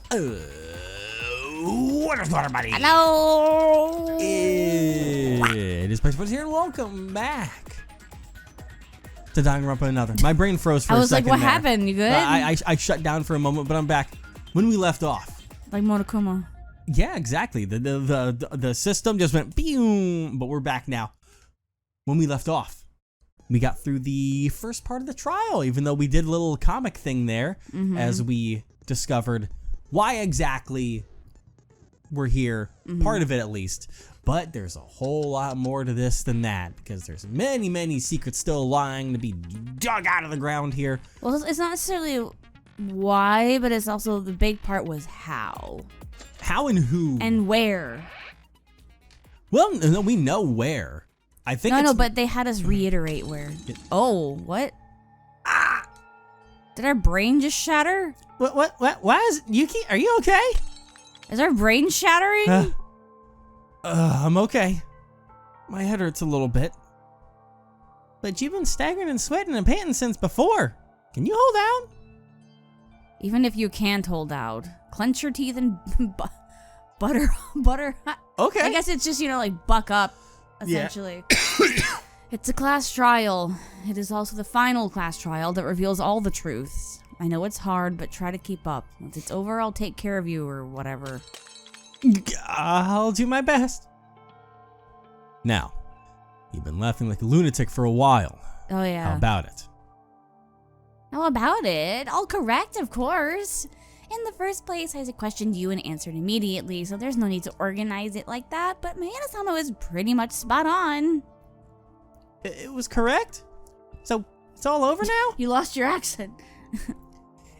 What is going on, buddy? Hello. It is Place here, and welcome back to Danganronpa another. My brain froze for a second. I was like, what there. happened? You good? I shut down for a moment, but I'm back. When we left off. Like Monokuma. Yeah, exactly. The system just went boom, but we're back now. When we left off, we got through the first part of the trial, even though we did a little comic thing there as we discovered why exactly we're here, part of it at least. But there's a whole lot more to this than that, because there's many, many secrets still lying to be dug out of the ground here. Well, it's not necessarily why, but it's also the big part was how. How and who? And where. Well, no, we know where. I think No, but they had us reiterate where. Oh, what? Ah! Did our brain just shatter? What? Why is Yuki? Are you okay? Is our brain shattering? I'm okay. My head hurts a little bit. But you've been staggering and sweating and panting since before. Can you hold out? Even if you can't hold out, clench your teeth and butter. Okay. I guess it's just, like buck up, essentially. Yeah. It's a class trial. It is also the final class trial that reveals all the truths. I know it's hard, but try to keep up. Once it's over, I'll take care of you or whatever. I'll do my best. Now, you've been laughing like a lunatic for a while. Oh, yeah. How about it? How about it? All correct, of course. In the first place, I questioned you and answered immediately, so there's no need to organize it like that, but Mayana-sama was pretty much spot on. It was correct? So, it's all over now? You lost your accent.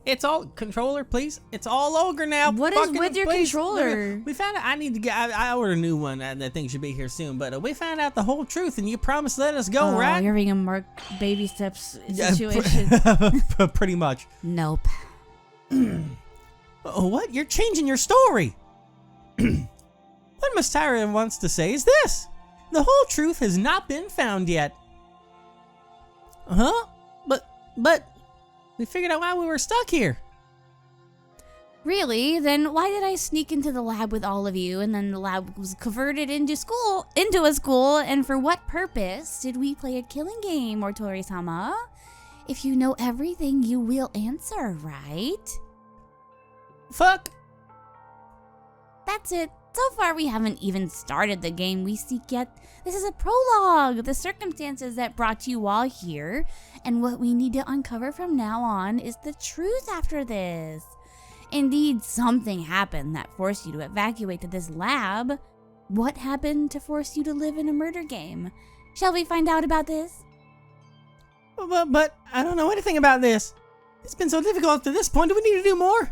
It's all, controller, please. It's all over now. What is with your controller? We found out, I ordered a new one, and that thing should be here soon, but we found out the whole truth, and you promised to let us go, right? You're being a Mark baby steps situation. Pretty much. Nope. What? You're changing your story. What Miss Tyra wants to say is this. The whole truth has not been found yet. Huh? But... we figured out why we were stuck here. Really? Then why did I sneak into the lab with all of you, and then the lab was converted into a school, and for what purpose did we play a killing game, Mortori-sama? If you know everything, you will answer, right? Fuck. That's it. So far, we haven't even started the game we seek yet. This is a prologue, the circumstances that brought you all here, and what we need to uncover from now on is the truth after this. Indeed, something happened that forced you to evacuate to this lab. What happened to force you to live in a murder game? Shall we find out about this? But I don't know anything about this. It's been so difficult to this point. Do we need to do more?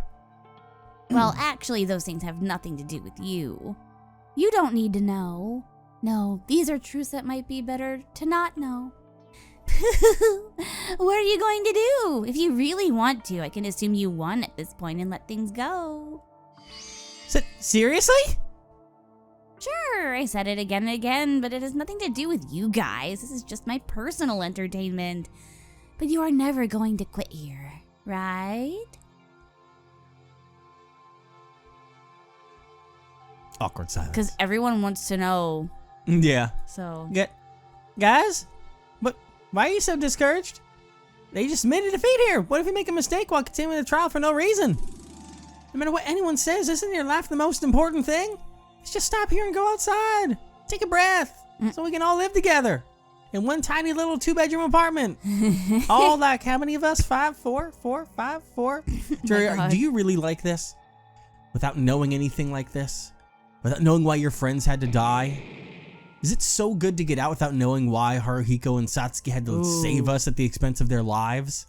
Well, actually, those things have nothing to do with you. You don't need to know. No, these are truths that might be better to not know. What are you going to do? If you really want to, I can assume you won at this point and let things go. Seriously? Sure, I said it again and again, but it has nothing to do with you guys. This is just my personal entertainment. But you are never going to quit here, right? Awkward silence. Because everyone wants to know. Yeah. So. Guys? Why are you so discouraged? They just admitted defeat here. What if you make a mistake while continuing the trial for no reason? No matter what anyone says, isn't your life the most important thing? Let's just stop here and go outside. Take a breath. So we can all live together. In one tiny little 2-bedroom apartment. All like, how many of us? 5, 4, 4, 5, 4. Jerry, do you really like this? Without knowing anything like this? Without knowing why your friends had to die? Is it so good to get out without knowing why Haruhiko and Satsuki had to save us at the expense of their lives?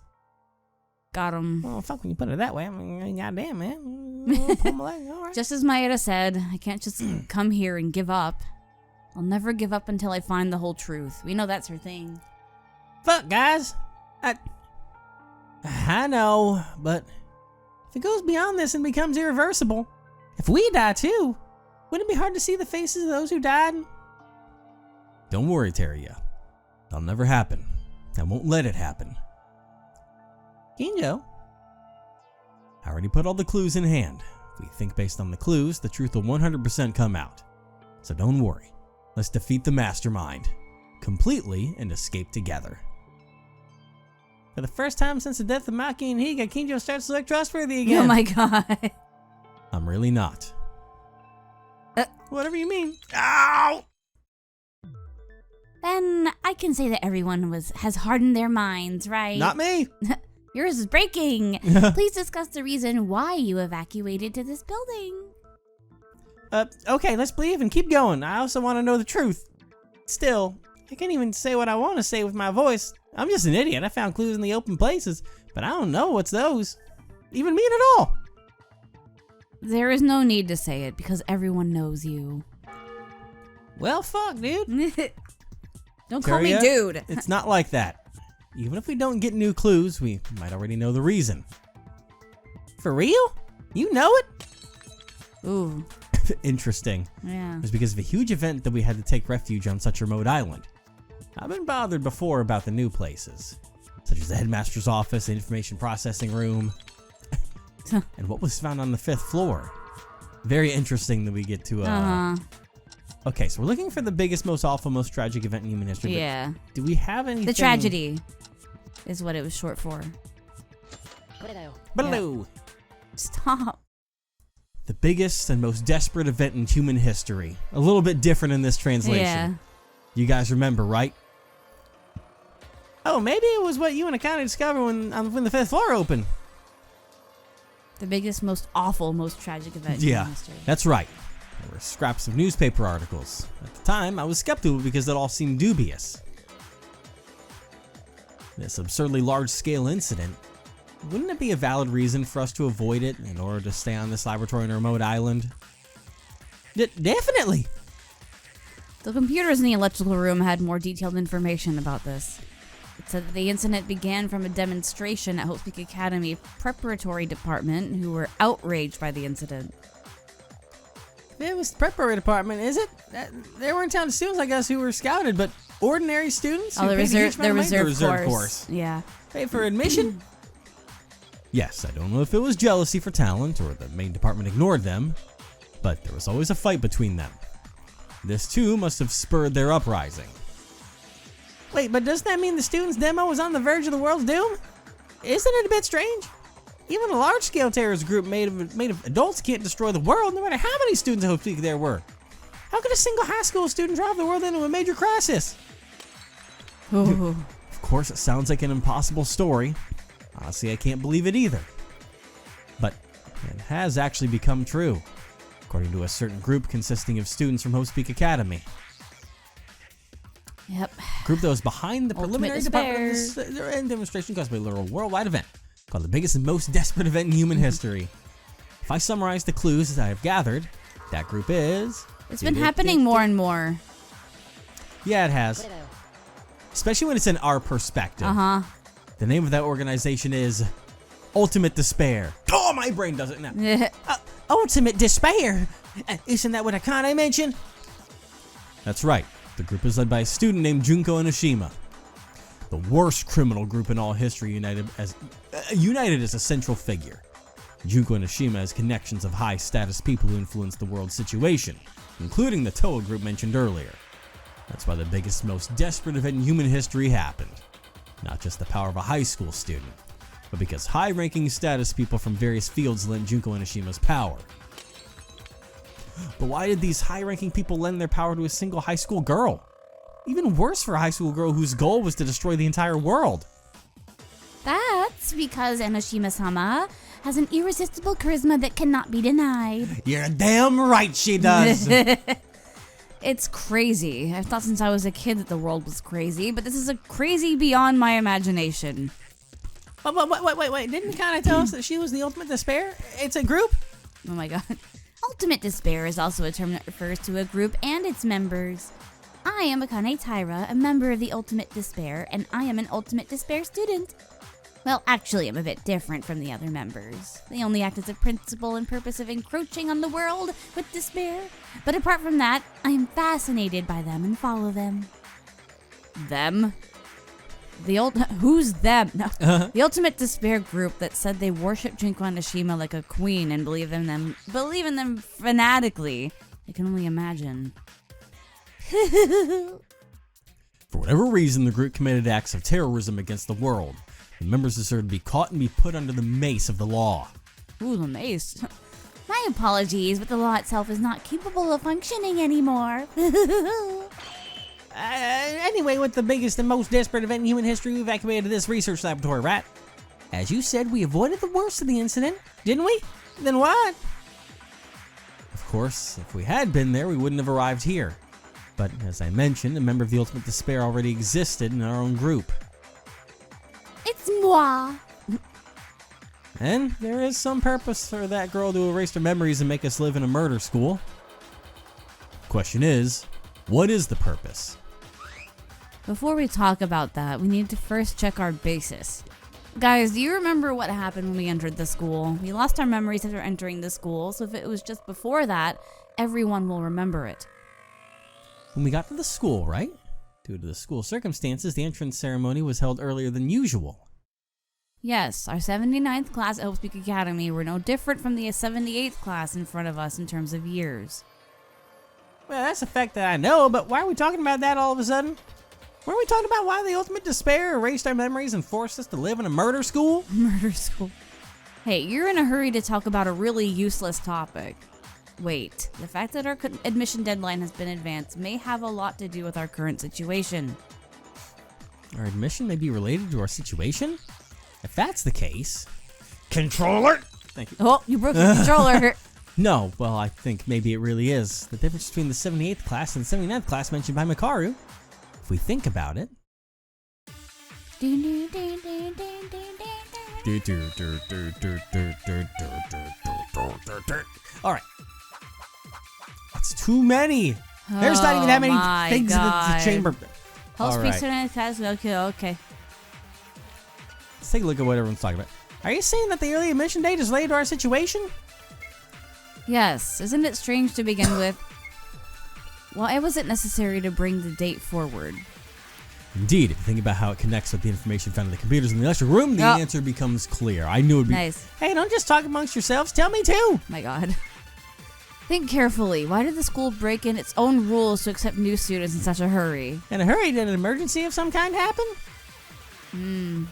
Got him. Well, fuck, when you put it that way, I mean, goddamn, man. Pull my leg. All right. Just as Maeda said, I can't just come here and give up. I'll never give up until I find the whole truth. We know that's her thing. Fuck, guys. I know, but if it goes beyond this and becomes irreversible, if we die too, wouldn't it be hard to see the faces of those who died? Don't worry, Teruya. That'll never happen. I won't let it happen. Ginjo, I already put all the clues in hand. If we think based on the clues, the truth will 100% come out. So don't worry. Let's defeat the mastermind completely and escape together. For the first time since the death of Maki and Higa, Kinjo starts to look trustworthy again. Oh my god. I'm really not. Whatever you mean. Ow! Then I can say that everyone has hardened their minds, right? Not me. Yours is breaking. Please discuss the reason why you evacuated to this building. Okay, let's leave and keep going. I also want to know the truth. Still, I can't even say what I want to say with my voice. I'm just an idiot. I found clues in the open places, but I don't know what's those. Even mean at all. There is no need to say it because everyone knows you. Well, fuck, dude. Don't call me dude. It's not like that. Even if we don't get new clues, we might already know the reason. For real? You know it? Ooh. Interesting. Yeah. It was because of a huge event that we had to take refuge on such a remote island. I've been bothered before about the new places, such as the headmaster's office, the information processing room, and what was found on the 5th floor. Very interesting that we get to, Okay, so we're looking for the biggest, most awful, most tragic event in human history. Yeah. Do we have anything? The tragedy is what it was short for. Baloo. Stop. The biggest and most desperate event in human history. A little bit different in this translation. Yeah. You guys remember, right? Oh, maybe it was what you and Akane discovered when the 5th floor opened. The biggest, most awful, most tragic event in Yeah, history. that's right. There were scraps of newspaper articles. At the time, I was skeptical because it all seemed dubious. This absurdly large-scale incident, wouldn't it be a valid reason for us to avoid it in order to stay on this laboratory on a remote island? Definitely! The computers in the electrical room had more detailed information about this. It said that the incident began from a demonstration at Hope Peak Academy preparatory department who were outraged by the incident. It was the preparatory department, is it? There weren't town students like us who were scouted, but ordinary students? Oh, the reserve course. course. Yeah. Pay for admission? Yes, I don't know if it was jealousy for talent or the main department ignored them, but there was always a fight between them. This too must have spurred their uprising. Wait, but doesn't that mean the students' demo was on the verge of the world's doom? Isn't it a bit strange? Even a large-scale terrorist group made of adults can't destroy the world, no matter how many students at Hope Peak there were. How could a single high school student drive the world into a major crisis? Ooh. Of course, it sounds like an impossible story. Honestly, I can't believe it either. But it has actually become true, according to a certain group consisting of students from Hope Peak Academy. Yep. Group that was behind the preliminary despair. demonstration caused by a literal worldwide event called the biggest and most desperate event in human history. If I summarize the clues that I have gathered, that group is... It's been happening more and more. Yeah, it has. Especially when it's in our perspective. Uh-huh. The name of that organization is Ultimate Despair. Oh, my brain does it now. Ultimate Despair? Isn't that what Akane mentioned? That's right. The group is led by a student named Junko Enoshima. The worst criminal group in all history, united as a central figure. Junko Enoshima has connections of high-status people who influence the world's situation, including the Toa group mentioned earlier. That's why the biggest, most desperate event in human history happened. Not just the power of a high school student, but because high-ranking status people from various fields lent Junko Enoshima's power. But why did these high-ranking people lend their power to a single high school girl? Even worse for a high school girl whose goal was to destroy the entire world. That's because Enoshima-sama has an irresistible charisma that cannot be denied. You're damn right she does. It's crazy. I've thought since I was a kid that the world was crazy, but this is a crazy beyond my imagination. Wait. Didn't Akane tell us that she was the Ultimate Despair? It's a group? Oh my god. Ultimate Despair is also a term that refers to a group and its members. I am Akane Taira, a member of the Ultimate Despair, and I am an Ultimate Despair student. Well, actually, I'm a bit different from the other members. They only act as a principle and purpose of encroaching on the world with despair. But apart from that, I am fascinated by them and follow them. Them? Who's them? No. The Ultimate Despair group that said they worship Junko Nishima like a queen and believe in them fanatically. I can only imagine. For whatever reason, the group committed acts of terrorism against the world. The members deserve to be caught and be put under the mace of the law. Ooh, the mace. My apologies, but the law itself is not capable of functioning anymore. Anyway, with the biggest and most desperate event in human history, we evacuated this research laboratory, right? As you said, we avoided the worst of the incident, didn't we? Then what? Of course, if we had been there, we wouldn't have arrived here. But as I mentioned, a member of the Ultimate Despair already existed in our own group. It's moi. And there is some purpose for that girl to erase her memories and make us live in a murder school. Question is, what is the purpose? Before we talk about that, we need to first check our basis. Guys, do you remember what happened when we entered the school? We lost our memories after entering the school, so if it was just before that, everyone will remember it. When we got to the school, right? Due to the school circumstances, the entrance ceremony was held earlier than usual. Yes, our 79th class at Hope Peak Academy were no different from the 78th class in front of us in terms of years. Well, that's a fact that I know, but why are we talking about that all of a sudden? Weren't we talking about why the Ultimate Despair erased our memories and forced us to live in a murder school? Murder school. Hey, you're in a hurry to talk about a really useless topic. Wait, the fact that our admission deadline has been advanced may have a lot to do with our current situation. Our admission may be related to our situation? If that's the case... Controller! Thank you. Oh, you broke the controller. No, well, I think maybe it really is. The difference between the 78th class and the 79th class mentioned by Makaru. If we think about it... Alright. That's too many! There's not even that many things in the chamber. Alright. Okay. Let's take a look at what everyone's talking about. Are you saying that the early admission date is related to our situation? Yes, isn't it strange to begin with? Why was it necessary to bring the date forward? Indeed, if you think about how it connects with the information found in the computers in the lecture room, the answer becomes clear. I knew it would be... Nice. Hey, don't just talk amongst yourselves, tell me too! My god. Think carefully. Why did the school break in its own rules to accept new students in such a hurry? In a hurry? Did an emergency of some kind happen?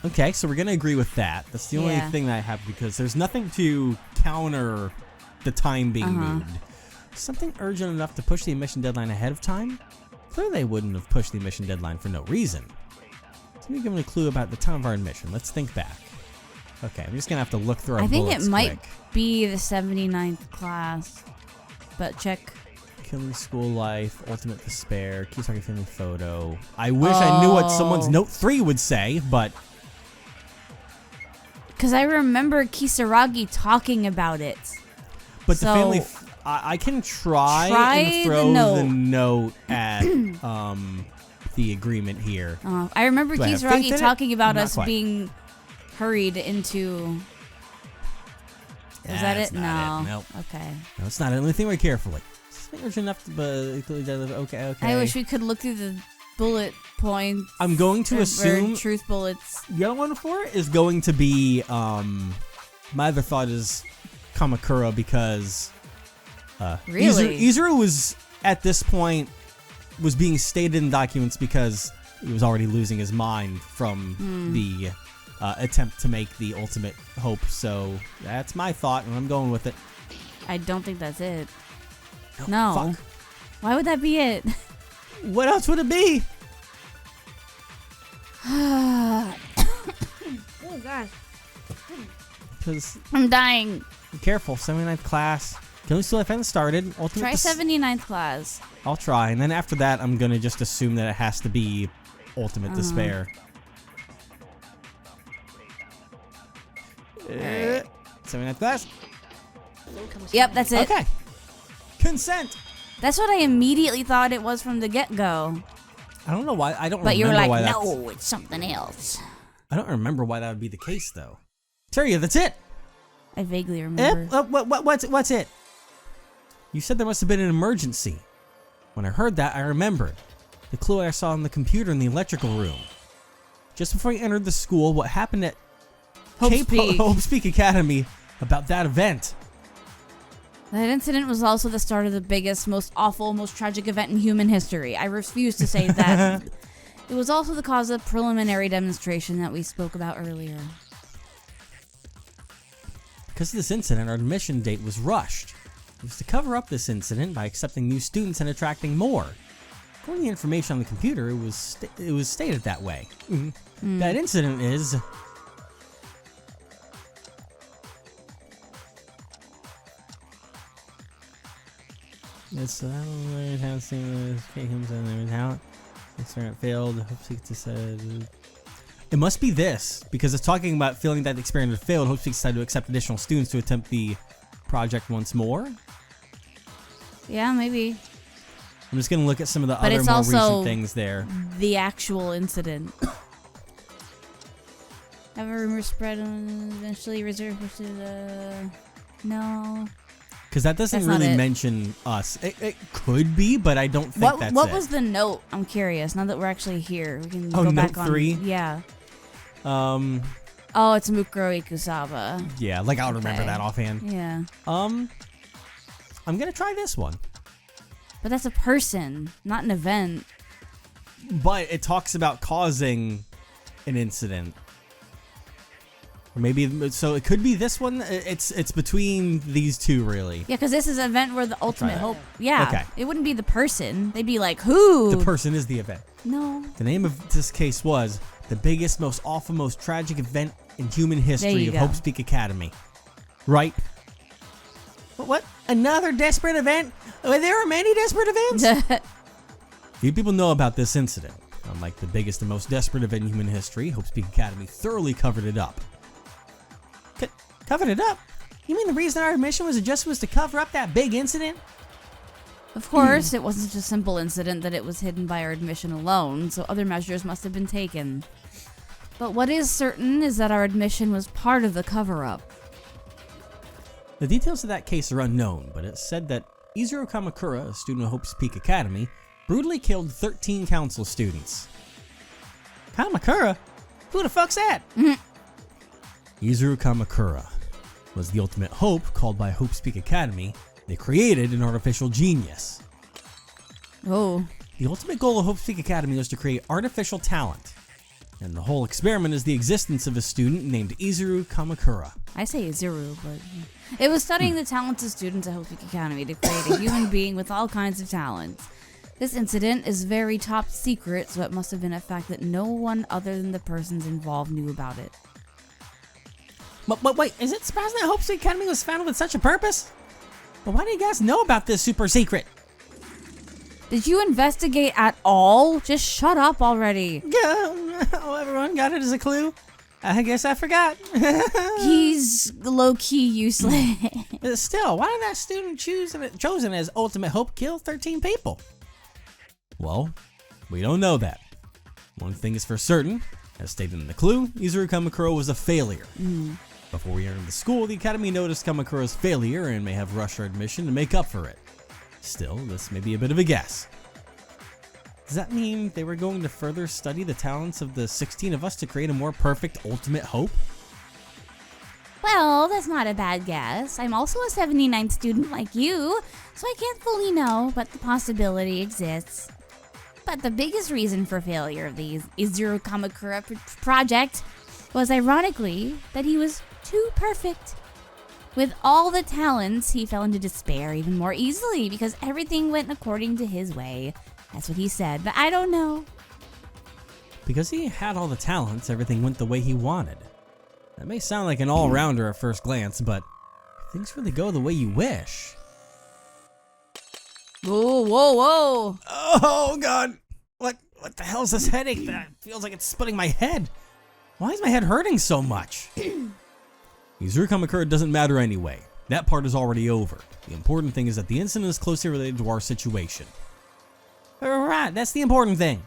Okay, so we're going to agree with that. That's the only thing that I have, because there's nothing to counter the time being moved. Something urgent enough to push the admission deadline ahead of time? Clearly they wouldn't have pushed the admission deadline for no reason. So let me give them a clue about the time of our admission. Let's think back. Okay, I'm just going to have to look through our bullets I think it might quick. be the 79th class, but check. Killing School Life, Ultimate Despair, Kisaragi Family Photo. I wish I knew what someone's note 3 would say, but... Because I remember Kisaragi talking about it. But so, the family... I can try and throw the note at the agreement here. I remember Kisaragi talking about us being hurried into... Was that it? No. Nope. Okay. No, it's not. Let me think very carefully. Urgent enough to... Okay. I wish we could look through the bullet points. I'm going to assume... truth bullets. The other one for it is going to be... my other thought is Kamakura, because... really? Izuru was, at this point, was being stated in documents because he was already losing his mind from the attempt to make the ultimate hope. So that's my thought, and I'm going with it. I don't think that's it. No. Fuck. Why would that be it? What else would it be? Oh, gosh. Because I'm dying. Be careful, 79th class. Can we still have fans started? Try 79th class. I'll try, and then after that, I'm gonna just assume that it has to be Ultimate Despair. Right. 79th class. Yep, that's it. Okay. Consent. That's what I immediately thought it was from the get-go. I don't know why. I don't but remember you were why like, that's... no, it's something else. I don't remember why that would be the case, though. Terria, that's it. I vaguely remember. What's it? You said there must have been an emergency. When I heard that, I remembered. The clue I saw on the computer in the electrical room. just before he entered the school what happened at Hope Speak Academy about that event. That incident was also the start of the biggest, most awful, most tragic event in human history. I refuse to say that. It was also the cause of preliminary demonstration that we spoke about earlier. Because of this incident, our admission date was rushed. It was to cover up this incident by accepting new students and attracting more. According to the information on the computer, it was stated that way. That incident is... It's talent. Experiment failed. Hope said. It must be this, because it's talking about feeling that the experiment failed. Hope decided to accept additional students to attempt the project once more. Yeah, maybe. I'm just gonna look at some of the other more recent things there. The actual incident. Have a rumor spread and eventually reserved to the... No. Because that doesn't really mention us. It could be, but I don't think that's it. What was the note? I'm curious. Now that we're actually here, we can go note back on. 3? Yeah. Oh, it's Mukuro Ikusaba. Yeah, like I'll remember that offhand. Yeah. I'm gonna try this one. But that's a person, not an event. But it talks about causing an incident. Or maybe, so it could be this one. It's between these two, really. Yeah, because this is an event where the ultimate hope. Yeah. Okay. It wouldn't be the person. They'd be like, who? The person is the event. No. The name of this case was the biggest, most awful, most tragic event in human history of Hope Speak Academy. Right? What? Another desperate event? There are many desperate events? Few people know about this incident. Unlike the biggest and most desperate event in human history, Hope Speak Academy thoroughly covered it up. Covered it up? You mean the reason our admission was adjusted was to cover up that big incident? Of course, it wasn't just a simple incident that it was hidden by our admission alone, so other measures must have been taken. But what is certain is that our admission was part of the cover-up. The details of that case are unknown, but it's said that Izuru Kamakura, a student of Hope Speak Academy, brutally killed 13 council students. Kamakura? Who the fuck's that? Izuru Kamakura was the ultimate hope called by Hope Speak Academy. They created an artificial genius. Oh. The ultimate goal of Hope Speak Academy was to create artificial talent. And the whole experiment is the existence of a student named Izuru Kamakura. I say Izuru, but it was studying the talents of students at Hope Speak Academy to create a human being with all kinds of talents. This incident is very top secret, so it must have been a fact that no one other than the persons involved knew about it. But wait, is it surprising that Hope Speak Academy was founded with such a purpose? But why do you guys know about this super secret? Did you investigate at all? Just shut up already. Yeah, everyone got it as a clue. I guess I forgot. He's low-key useless. Still, why did that student chosen as ultimate hope kill 13 people? Well, we don't know that. One thing is for certain, as stated in the clue, Izuru Kamakura was a failure. Before we entered the school, the academy noticed Kamakura's failure and may have rushed our admission to make up for it. Still, this may be a bit of a guess. Does that mean they were going to further study the talents of the 16 of us to create a more perfect ultimate hope? Well, that's not a bad guess. I'm also a 79th student like you, so I can't fully know, but the possibility exists. But the biggest reason for failure of the Izuru Kamakura project was ironically that he was too perfect. With all the talents, he fell into despair even more easily because everything went according to his way. That's what he said, but I don't know. Because he had all the talents, everything went the way he wanted. That may sound like an all-rounder at first glance, but things really go the way you wish. Whoa, whoa, whoa. Oh, God. What the hell is this headache? That feels like it's splitting my head. Why is my head hurting so much? Izuru Kamakura doesn't matter anyway. That part is already over. The important thing is that the incident is closely related to our situation. Right, that's the important thing.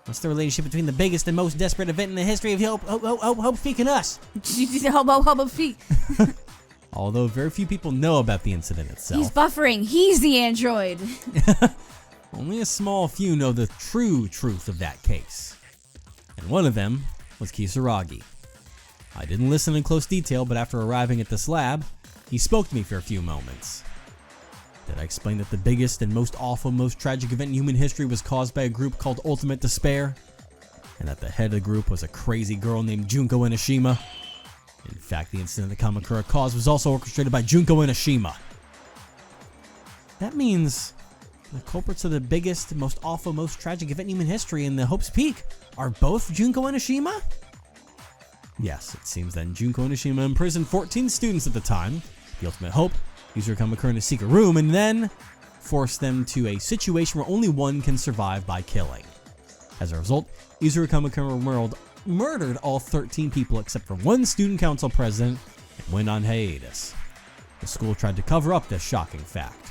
What's the relationship between the biggest and most desperate event in the history of Hope Speak and us? Hope Speak. Although very few people know about the incident itself. He's buffering. He's the android. Only a small few know the true truth of that case. And one of them was Kisaragi. I didn't listen in close detail, but after arriving at this lab, he spoke to me for a few moments. Did I explain that the biggest and most awful, most tragic event in human history was caused by a group called Ultimate Despair? And that the head of the group was a crazy girl named Junko Enoshima? In fact, the incident that Kamakura caused was also orchestrated by Junko Enoshima. That means the culprits of the biggest, most awful, most tragic event in human history in the Hope's Peak are both Junko Enoshima? Yes, it seems that Junko Enoshima imprisoned 14 students at the time, the Ultimate Hope, Yuzuru Kamakura in a secret room, and then forced them to a situation where only one can survive by killing. As a result, Yuzuru Kamakura murdered all 13 people except for one student council president and went on hiatus. The school tried to cover up this shocking fact.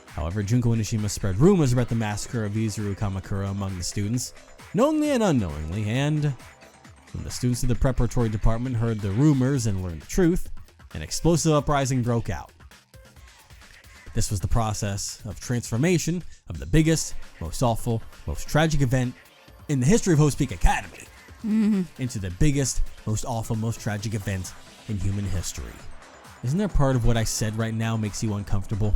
However, Junko Enoshima spread rumors about the massacre of Yuzuru Kamakura among the students, knowingly and unknowingly, and when the students of the preparatory department heard the rumors and learned the truth, an explosive uprising broke out. This was the process of transformation of the biggest, most awful, most tragic event in the history of Hope's Peak Academy into the biggest, most awful, most tragic event in human history. Isn't there part of what I said right now makes you uncomfortable?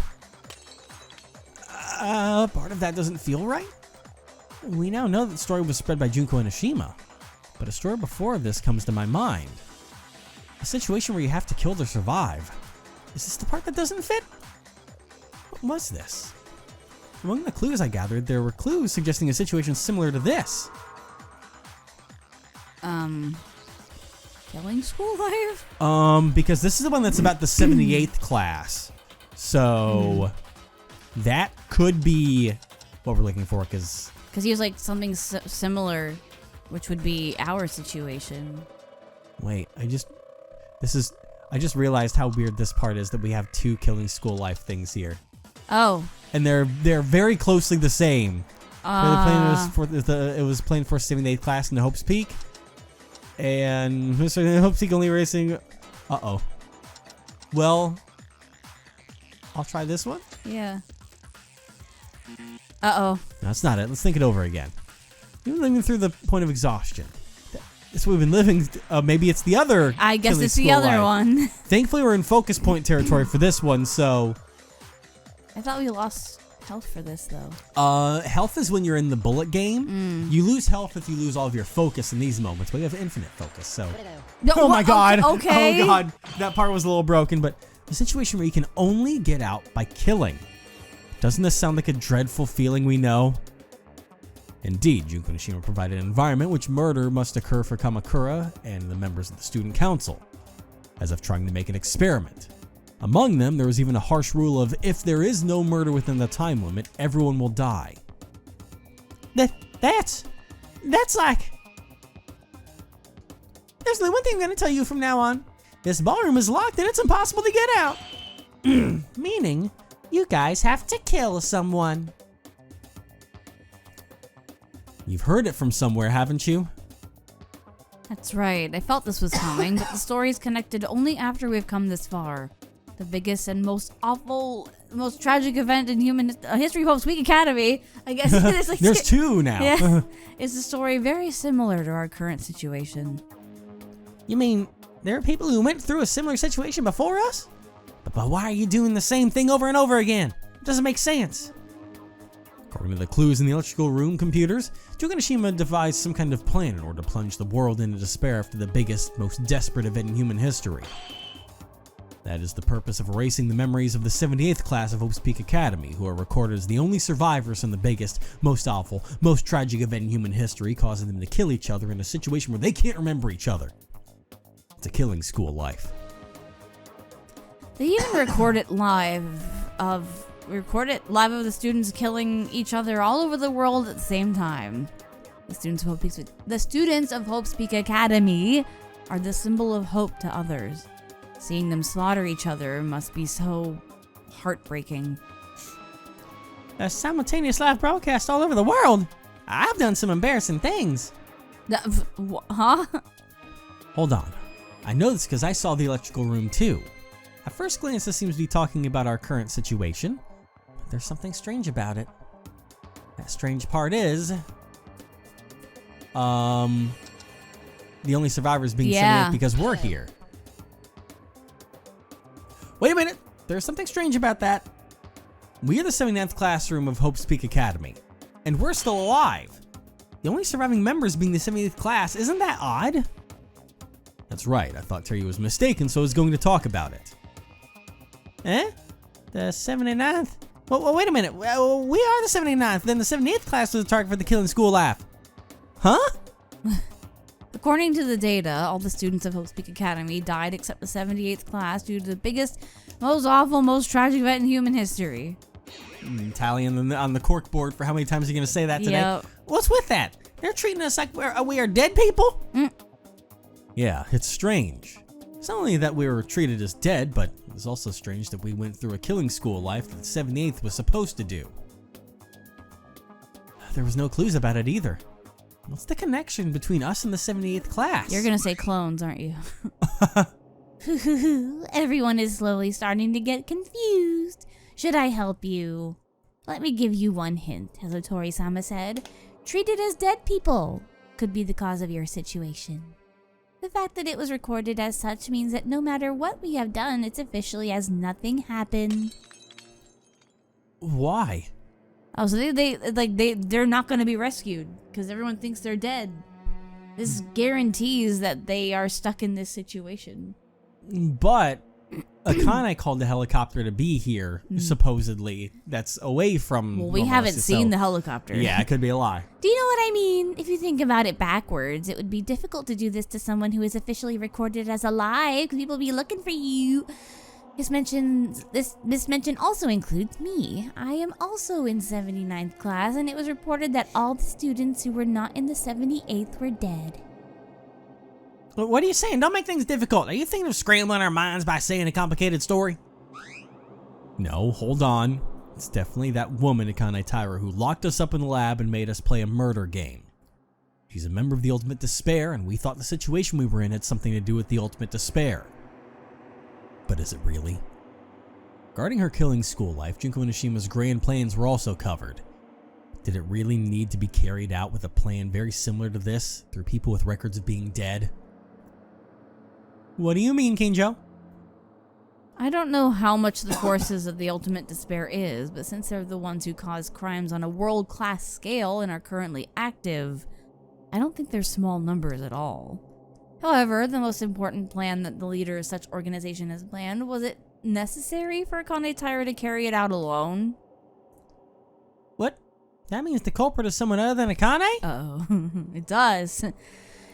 Part of that doesn't feel right. We now know that the story was spread by Junko Enoshima, but a story before this comes to my mind. A situation where you have to kill to survive. Is this the part that doesn't fit? What was this? Among the clues I gathered, there were clues suggesting a situation similar to this. Killing school life? Because this is the one that's about the 78th class. So that could be what we're looking for, because he was like something similar, which would be our situation. Wait, I just realized how weird this part is that we have two killing school life things here. Oh. And they're very closely the same. It was playing for 78th class in the Hope's Peak. And Mr. Hope's Peak only racing. Uh-oh. Well, I'll try this one. Yeah. Uh-oh. No, that's not it. Let's think it over again. We've been living through the point of exhaustion. That's what we've been living. Maybe it's the other. I guess it's the other one. Thankfully, we're in focus point territory for this one, so. I thought we lost health for this, though. Health is when you're in the bullet game. You lose health if you lose all of your focus in these moments, but you have infinite focus, so. No, oh my god. Okay. Oh god. That part was a little broken, but a situation where you can only get out by killing. Doesn't this sound like a dreadful feeling we know? Indeed, Junko Enoshima provided an environment which murder must occur for Kamakura and the members of the student council, as if trying to make an experiment. Among them, there was even a harsh rule of if there is no murder within the time limit, everyone will die. That's like... There's only one thing I'm going to tell you from now on. This ballroom is locked and it's impossible to get out. Meaning, you guys have to kill someone. You've heard it from somewhere, haven't you? That's right. I felt this was coming, but the story is connected only after we've come this far. The biggest and most awful, most tragic event in human history of Hope's Peak Academy. I guess it's like there's two now. Yeah, it's a story very similar to our current situation. You mean there are people who went through a similar situation before us? But why are you doing the same thing over and over again? It doesn't make sense. According to the clues in the electrical room computers, Junko Enoshima devised some kind of plan in order to plunge the world into despair after the biggest, most desperate event in human history. That is the purpose of erasing the memories of the 78th class of Hope's Peak Academy, who are recorded as the only survivors from the biggest, most awful, most tragic event in human history, causing them to kill each other in a situation where they can't remember each other. It's a killing school life. They even record it live of the students killing each other all over the world at the same time. The students of Hope's Peak Academy are the symbol of hope to others. Seeing them slaughter each other must be so heartbreaking. A simultaneous live broadcast all over the world. I've done some embarrassing things. Huh? Hold on. I know this because I saw the electrical room too. At first glance, this seems to be talking about our current situation. But there's something strange about it. That strange part is... the only survivors being Yeah. 78th because we're here. Wait a minute. There's something strange about that. We are the 79th classroom of Hope's Peak Academy, and we're still alive. The only surviving members being the 78th class. Isn't that odd? That's right. I thought Terry was mistaken, so I was going to talk about it. Eh? The 79th? Well, wait a minute. We are the 79th. Then the 78th class was the target for the killing school laugh. Huh? According to the data, all the students of Hope's Peak Academy died except the 78th class due to the biggest, most awful, most tragic event in human history. Tallying on the cork board for how many times you're going to say that today. Yep. What's with that? They're treating us like we are dead people? Yeah, it's strange. It's not only that we were treated as dead, but it's also strange that we went through a killing school life that the 78th was supposed to do. There was no clues about it either. What's the connection between us and the 78th class? You're gonna say clones, aren't you? Everyone is slowly starting to get confused. Should I help you? Let me give you one hint. As Otori-sama said, treated as dead people could be the cause of your situation. The fact that it was recorded as such means that no matter what we have done, it's officially as nothing happened. Why? Oh, so they're not gonna be rescued because everyone thinks they're dead. This guarantees that they are stuck in this situation. But Akane called the helicopter to be here, supposedly. That's away from. Well, we haven't seen the helicopter. Yeah, it could be a lie. Do you know what I mean? If you think about it backwards, it would be difficult to do this to someone who is officially recorded as alive, because people will be looking for you. This mention also includes me. I am also in 79th class, and it was reported that all the students who were not in the 78th were dead. What are you saying? Don't make things difficult. Are you thinking of scrambling our minds by saying a complicated story? No, hold on. It's definitely that woman, Akane Taira, who locked us up in the lab and made us play a murder game. She's a member of the Ultimate Despair, and we thought the situation we were in had something to do with the Ultimate Despair. But is it really? Regarding her killing school life, Junko Onoshima's grand plans were also covered. Did it really need to be carried out with a plan very similar to this, through people with records of being dead? What do you mean, Kinjo? I don't know how much the forces of the Ultimate Despair is, but since they're the ones who cause crimes on a world-class scale and are currently active, I don't think they're small numbers at all. However, the most important plan that the leader of such organization has planned, was it necessary for Akane Taira to carry it out alone? What? That means the culprit is someone other than Akane? Uh-oh. It does.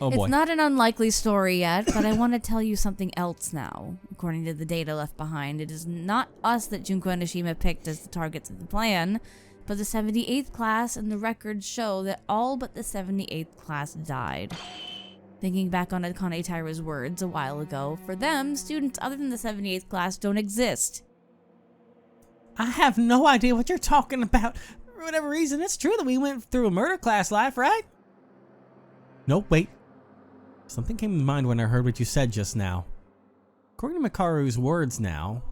Oh boy. It's not an unlikely story yet, but I want to tell you something else now. According to the data left behind, it is not us that Junko Onishima picked as the targets of the plan, but the 78th class, and the records show that all but the 78th class died. Thinking back on Akane Taira's words a while ago, for them, students other than the 78th class don't exist. I have no idea what you're talking about. For whatever reason, it's true that we went through a murder class life, right? Nope, wait. Something came to mind when I heard what you said just now. According to Makaru's words now,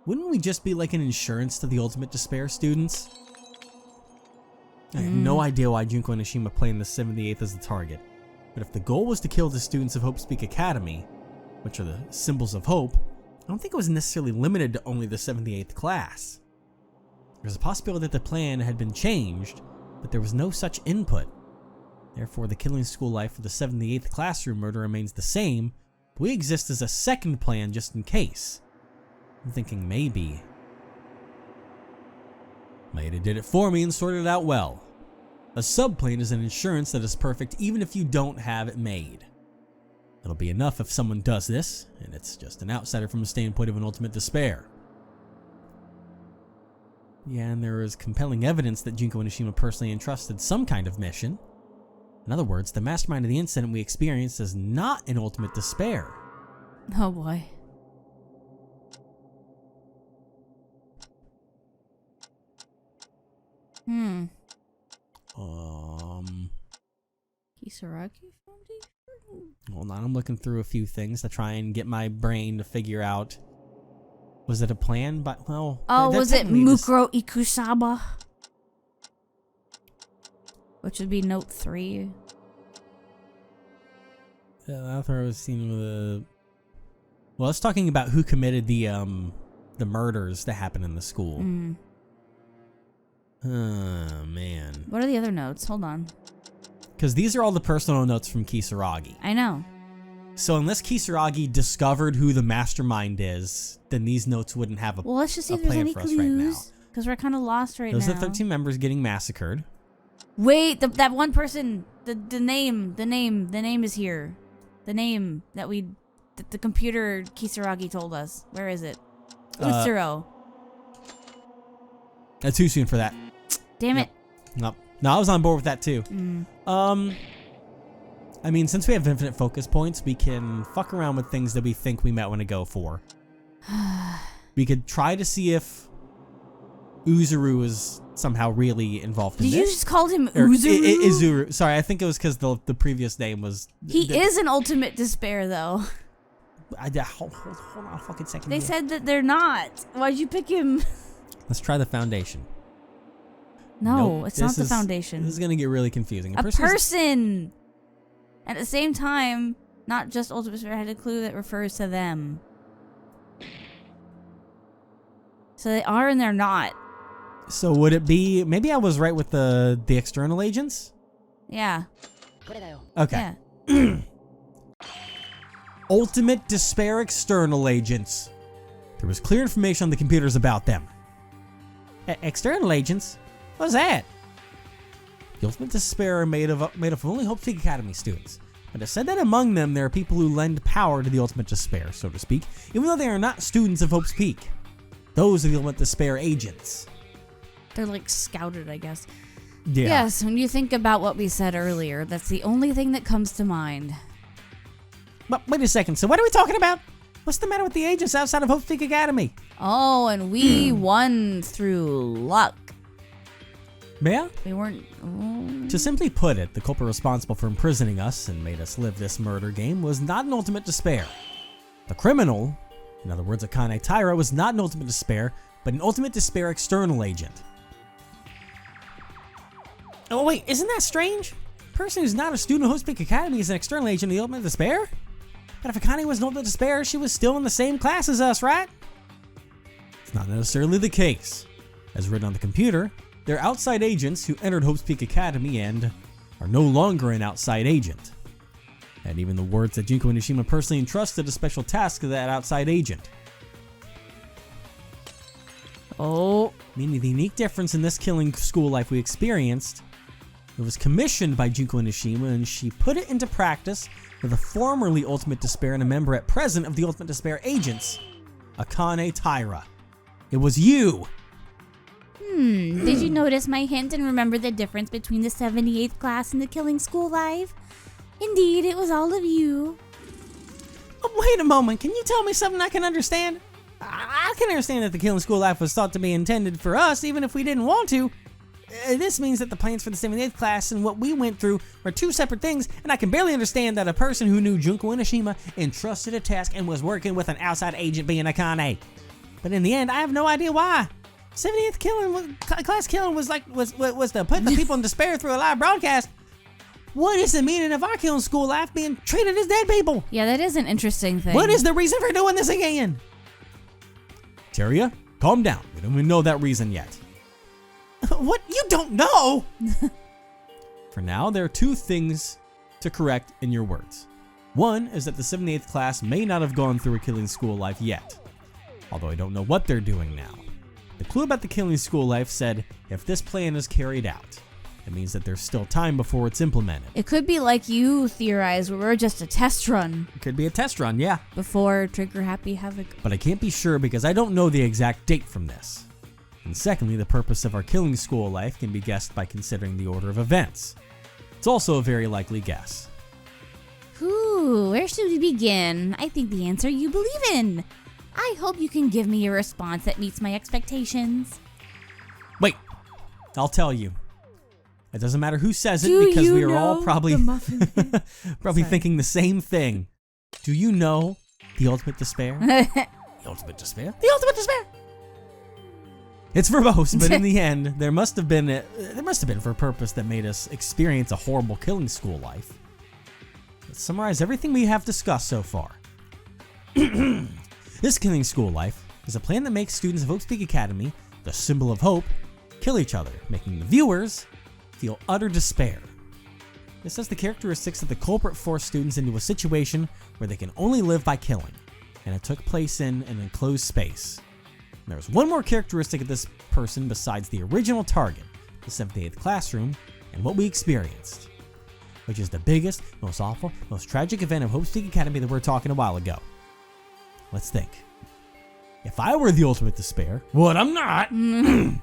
wouldn't we just be like an insurance to the Ultimate Despair students? I have no idea why Junko Onishima planned the 78th as the target. But if the goal was to kill the students of Hope's Peak Academy, which are the symbols of hope, I don't think it was necessarily limited to only the 78th class. There's a possibility that the plan had been changed, but there was no such input. Therefore, the killing school life for the 78th classroom murder remains the same, but we exist as a second plan just in case. I'm thinking maybe Maeda did it for me and sorted it out well. A subplane is an insurance that is perfect even if you don't have it made. It'll be enough if someone does this, and it's just an outsider from the standpoint of an Ultimate Despair. Yeah, and there is compelling evidence that Junko Onishima personally entrusted some kind of mission. In other words, the mastermind of the incident we experienced is not an Ultimate Despair. Oh boy. Kisaragi Foundation? Hold on, I'm looking through a few things to try and get my brain to figure out. Was it a plan? But well, was it Mukuro Ikusaba? Which would be note 3. Author was seen with a... Well, it's talking about who committed the murders that happened in the school. Oh, man. What are the other notes? Hold on. Because these are all the personal notes from Kisaragi. I know. So unless Kisaragi discovered who the mastermind is, then these notes wouldn't have a Well, let's just see a if there's plan any for us right now. clues. Because we're kind of lost right Those now. are 13 members getting massacred. Wait, that one person, the name is here. The name that the computer Kisaragi told us. Where is it? Utsuro. That's too soon for that. Damn it. No, I was on board with that too. I mean, since we have infinite focus points, we can fuck around with things that we think we might want to go for. We could try to see if Uzuru is somehow really involved in Did this. you just call him Or Uzuru? Izuru. Sorry, I think it was because the previous name was... He is an ultimate despair, though. Hold on a fucking second. They here. said that they're not. Why'd you pick him? Let's try the foundation. No, Nope, it's not the this foundation. is going to get really confusing. A person! At the same time, not just ultimate despair had a clue that refers to them. So they are and they're not. So would it be... Maybe I was right with the external agents? Yeah. Okay. Yeah. Ultimate Despair external agents. There was clear information on the computers about them. External agents? What's that? The Ultimate Despair are made of only Hope Peak Academy students. But it said that among them there are people who lend power to the Ultimate Despair, so to speak, even though they are not students of Hope's Peak. Those are the Ultimate Despair agents. They're like scouted, I guess. Yeah. Yes, when you think about what we said earlier, that's the only thing that comes to mind. But wait a second, so what are we talking about? What's the matter with the agents outside of Hope Peak Academy? Oh, and we won through luck. Yeah? We weren't... To simply put it, the culprit responsible for imprisoning us and made us live this murder game was not an Ultimate Despair. The criminal, in other words Akane Taira, was not an Ultimate Despair, but an Ultimate Despair external agent. Oh wait, isn't that strange? A person who's not a student of Hope Peak Academy is an external agent of the Ultimate Despair? But if Akane was an Ultimate Despair, she was still in the same class as us, right? It's not necessarily the case. As written on the computer, they're outside agents who entered Hope's Peak Academy and are no longer an outside agent. And even the words that Junko Inoshima personally entrusted a special task to that outside agent. Oh. Meaning the unique difference in this killing school life we experienced, it was commissioned by Junko Inoshima and she put it into practice with a formerly Ultimate Despair and a member at present of the Ultimate Despair agents, Akane Taira. It was you! Did you notice my hint and remember the difference between the 78th class and the killing school life? Indeed, it was all of you. Oh, wait a moment, can you tell me something I can understand? I can understand that the killing school life was thought to be intended for us, even if we didn't want to. This means that the plans for the 78th class and what we went through are two separate things, and I can barely understand that a person who knew Junko Inoshima entrusted a task and was working with an outside agent being Akane. But in the end, I have no idea why. 78th class killing was to put the people in despair through a live broadcast. What is the meaning of our killing school life being treated as dead people? Yeah, that is an interesting thing. What is the reason for doing this again? Teria, calm down. We don't even know that reason yet. What? You don't know? For now, there are two things to correct in your words. One is that the 78th class may not have gone through a killing school life yet, although I don't know what they're doing now. The clue about the killing school life said if this plan is carried out, it means that there's still time before it's implemented. It could be like you theorized, where we're just a test run. It could be a test run, yeah. Before Trigger Happy Havoc. But I can't be sure because I don't know the exact date from this. And secondly, the purpose of our killing school life can be guessed by considering the order of events. It's also a very likely guess. Ooh, where should we begin? I think the answer you believe in. I hope you can give me a response that meets my expectations. Wait, I'll tell you. It doesn't matter who says it Do because you we are all know probably the muffin probably Sorry. thinking the same thing. Do you know the Ultimate Despair? The Ultimate Despair? The Ultimate Despair! It's verbose, but in the end, there must have been for a purpose that made us experience a horrible killing school life. Let's summarize everything we have discussed so far. This killing school life is a plan that makes students of Hope's Peak Academy, the symbol of hope, kill each other, making the viewers feel utter despair. This has the characteristics that the culprit forced students into a situation where they can only live by killing, and it took place in an enclosed space. And there's one more characteristic of this person besides the original target, the 78th classroom, and what we experienced, which is the biggest, most awful, most tragic event of Hope's Peak Academy that we were talking a while ago. Let's think. If I were the ultimate despair, what I'm not, Yuko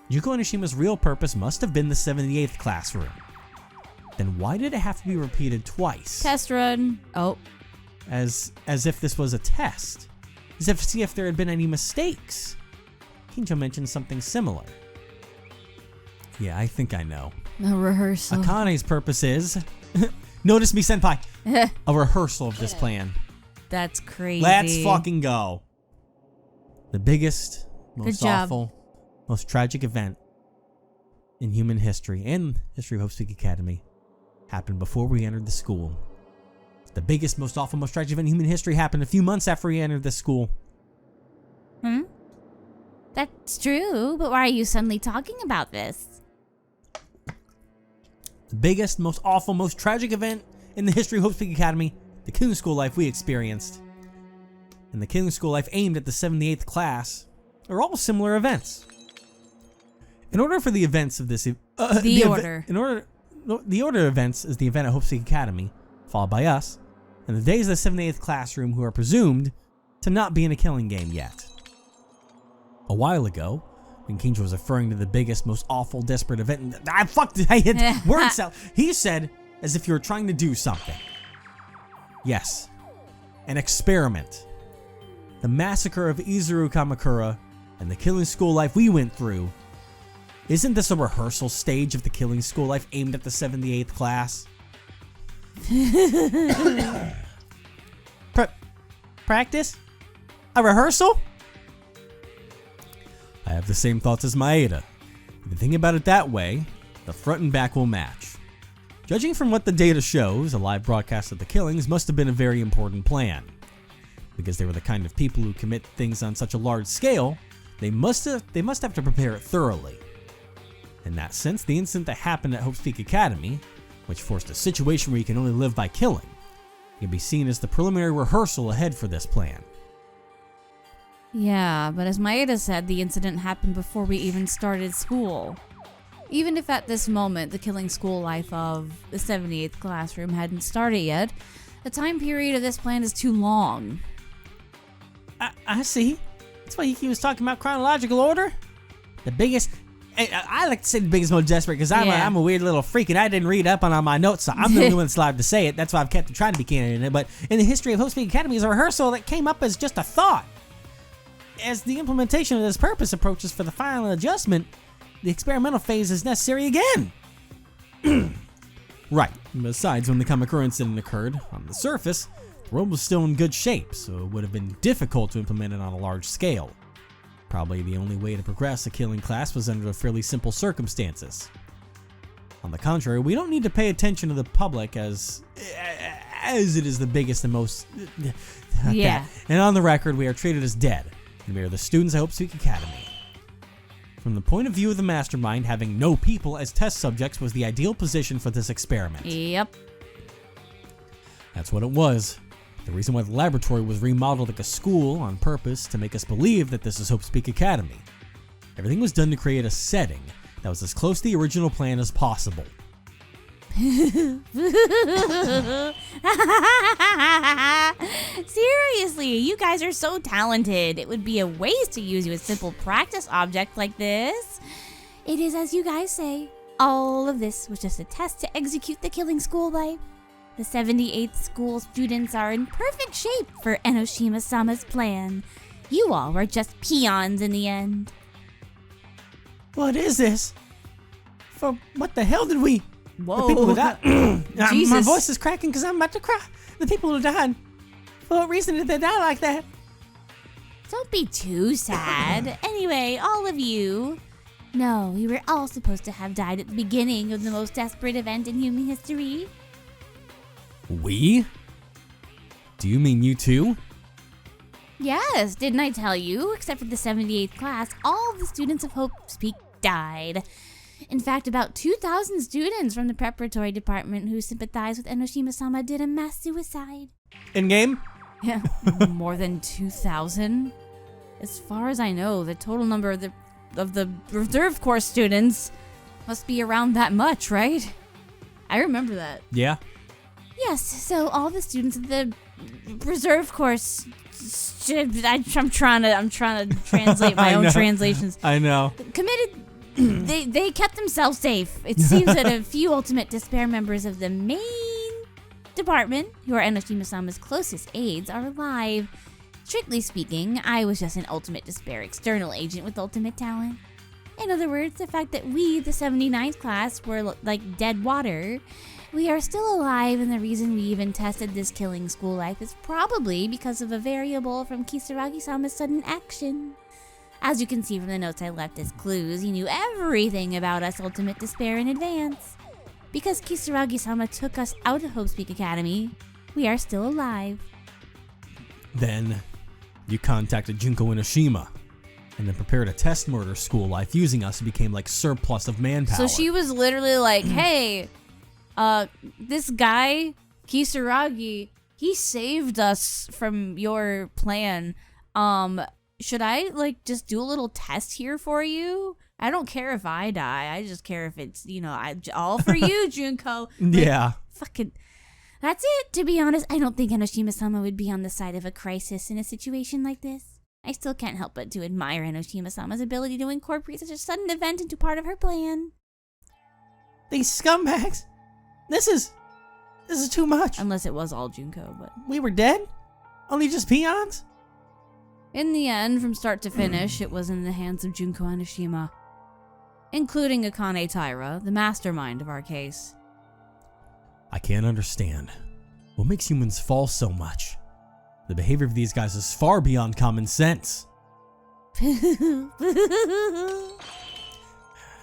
Anishima's real purpose must have been the 78th classroom. Then why did it have to be repeated twice? Test run. Oh. As if this was a test. As if to see if there had been any mistakes. Kinjo mentioned something similar. Yeah, I think I know. A rehearsal. Akane's purpose is... Notice me, senpai! A rehearsal of this plan. That's crazy. Let's fucking go. The biggest, most awful, most tragic event in human history and history of Hope's Peak Academy happened before we entered the school. The biggest, most awful, most tragic event in human history happened a few months after we entered the school. That's true, but why are you suddenly talking about this? The biggest, most awful, most tragic event in the history of Hope's Peak Academy, the killing school life we experienced, and the killing school life aimed at the 78th class, are all similar events. In order for the events of this... the order of events is the event at Hope's Peak Academy, followed by us, and the days of the 78th classroom who are presumed to not be in a killing game yet. A while ago, when Kinjo was referring to the biggest, most awful, desperate event... I hit words out. He said, as if you were trying to do something. Yes. An experiment. The massacre of Izuru Kamakura and the killing school life we went through. Isn't this a rehearsal stage of the killing school life aimed at the 78th class? Practice? A rehearsal? I have the same thoughts as Maeda. If you think about it that way, the front and back will match. Judging from what the data shows, a live broadcast of the killings must have been a very important plan. Because they were the kind of people who commit things on such a large scale, they must have to prepare it thoroughly. In that sense, the incident that happened at Hope's Peak Academy, which forced a situation where you can only live by killing, can be seen as the preliminary rehearsal ahead for this plan. Yeah, but as Maeda said, the incident happened before we even started school. Even if at this moment the killing school life of the 78th classroom hadn't started yet, the time period of this plan is too long. I see. That's why Yuki was talking about chronological order. The biggest... I like to say the biggest, most desperate because I'm a weird little freak and I didn't read up on my notes, so I'm the only one that's allowed to say it. That's why I've kept trying to be canon in it. But in the history of Hope's Peak Academy is a rehearsal that came up as just a thought. As the implementation of this purpose approaches for the final adjustment, the experimental phase is necessary again. Right. Besides, when the Kamakura incident occurred, on the surface, the world was still in good shape, so it would have been difficult to implement it on a large scale. Probably the only way to progress a killing class was under fairly simple circumstances. On the contrary, we don't need to pay attention to the public as it is the biggest and most... Yeah. And on the record, we are treated as dead, and we are the students at Hope's Peak Academy. From the point of view of the mastermind, having no people as test subjects was the ideal position for this experiment. Yep. That's what it was. The reason why the laboratory was remodeled like a school on purpose to make us believe that this is Hope's Peak Academy. Everything was done to create a setting that was as close to the original plan as possible. Seriously, you guys are so talented. It would be a waste to use you as simple practice object like this. It is as you guys say, all of this was just a test to execute the killing school life. The 78th school students are in perfect shape for Enoshima-sama's plan. You all were just peons in the end. What is this? For what the hell did we... Whoa. The people who died... Jesus. My voice is cracking because I'm about to cry. The people who died... For what reason did they die like that? Don't be too sad. Anyway, all of you... No, you were all supposed to have died at the beginning of the most desperate event in human history. We? Do you mean you too? Yes, didn't I tell you? Except for the 78th class, all of the students of Hope's Peak died. In fact, about 2,000 students from the preparatory department who sympathized with Enoshima-sama did a mass suicide. In-game? Yeah, more than 2,000? As far as I know, the total number of the reserve course students must be around that much, right? I remember that. Yeah. Yes, so all the students of the reserve course, I'm trying to translate my own translations. I know. Committed. They kept themselves safe. It seems that a few Ultimate Despair members of the main department, who are Enoshima-sama's closest aides, are alive. Strictly speaking, I was just an Ultimate Despair external agent with ultimate talent. In other words, the fact that we, the 79th class, were like dead water, we are still alive, and the reason we even tested this killing school life is probably because of a variable from Kisaragi-sama's sudden action. As you can see from the notes I left as clues, he knew everything about us Ultimate Despair in advance. Because Kisaragi-sama took us out of Hope's Peak Academy, we are still alive. Then, you contacted Junko Enoshima, and then prepared a test murder school life using us and became like surplus of manpower. So she was literally like, hey, this guy, Kisaragi, he saved us from your plan. Should I, like, just do a little test here for you? I don't care if I die. I just care if it's, all for you, Junko. Yeah. Fucking... That's it. To be honest, I don't think Enoshima-sama would be on the side of a crisis in a situation like this. I still can't help but to admire Enoshima-sama's ability to incorporate such a sudden event into part of her plan. These scumbags. This is too much. Unless it was all Junko, but... We were dead? Only just peons? In the end, from start to finish, it was in the hands of Junko Enoshima, including Akane Taira, the mastermind of our case. I can't understand. What makes humans fall so much? The behavior of these guys is far beyond common sense.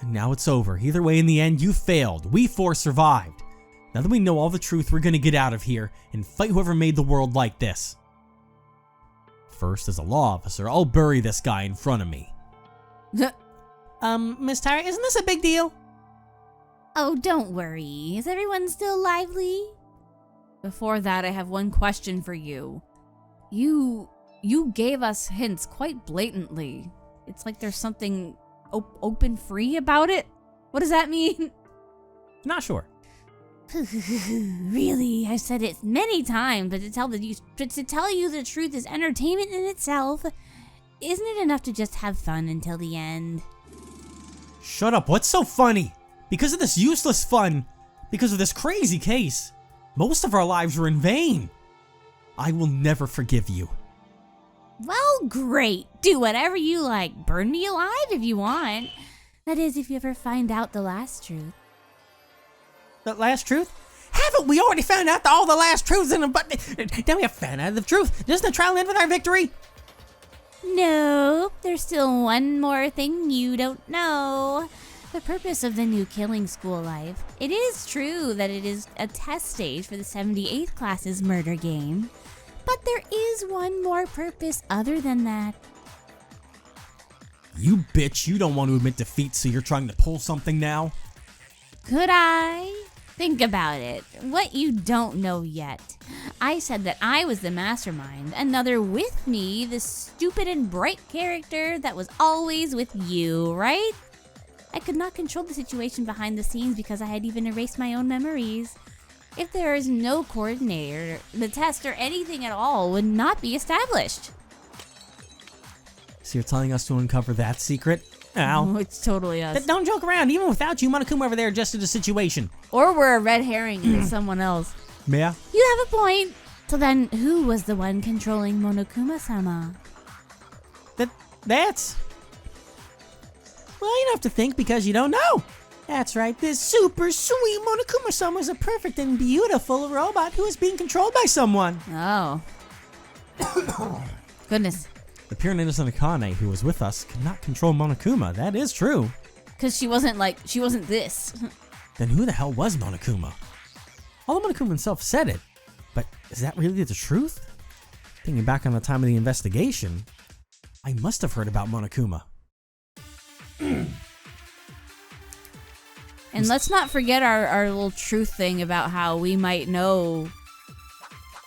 Now it's over. Either way, in the end, you failed. We four survived. Now that we know all the truth, we're gonna get out of here and fight whoever made the world like this. First, as a law officer, I'll bury this guy in front of me. Miss Tyra, isn't this a big deal? Oh, don't worry. Is everyone still lively? Before that, I have one question for you. You gave us hints quite blatantly. It's like there's something open free about it. What does that mean? Not sure. Really, I've said it many times, but to tell you the truth is entertainment in itself. Isn't it enough to just have fun until the end? Shut up, what's so funny? Because of this useless fun, because of this crazy case, most of our lives were in vain. I will never forgive you. Well, great. Do whatever you like. Burn me alive if you want. That is, if you ever find out the last truth. The last truth? Haven't we already found out all the last truths in the Then we have found out the truth. Doesn't the trial end with our victory? No, there's still one more thing you don't know. The purpose of the new killing school life. It is true that it is a test stage for the 78th class's murder game. But there is one more purpose other than that. You bitch, you don't want to admit defeat, so you're trying to pull something now? Could I? Think about it. What you don't know yet. I said that I was the mastermind. Another with me, the stupid and bright character that was always with you, right? I could not control the situation behind the scenes because I had even erased my own memories. If there is no coordinator, the test or anything at all would not be established. So you're telling us to uncover that secret? Ow. Oh, it's totally us. Don't joke around. Even without you, Monokuma over there adjusted the situation. Or we're a red herring and it's someone else. Yeah? You have a point. So then, who was the one controlling Monokuma-sama? That's... Well, you don't have to think because you don't know. That's right. This super sweet Monokuma-sama is a perfect and beautiful robot who is being controlled by someone. Oh. Goodness. The pure and innocent Akane, who was with us, could not control Monokuma. That is true. Because she wasn't this. Then who the hell was Monokuma? Although Monokuma himself said it, is that really the truth? Thinking back on the time of the investigation, I must have heard about Monokuma. And let's not forget our little truth thing about how we might know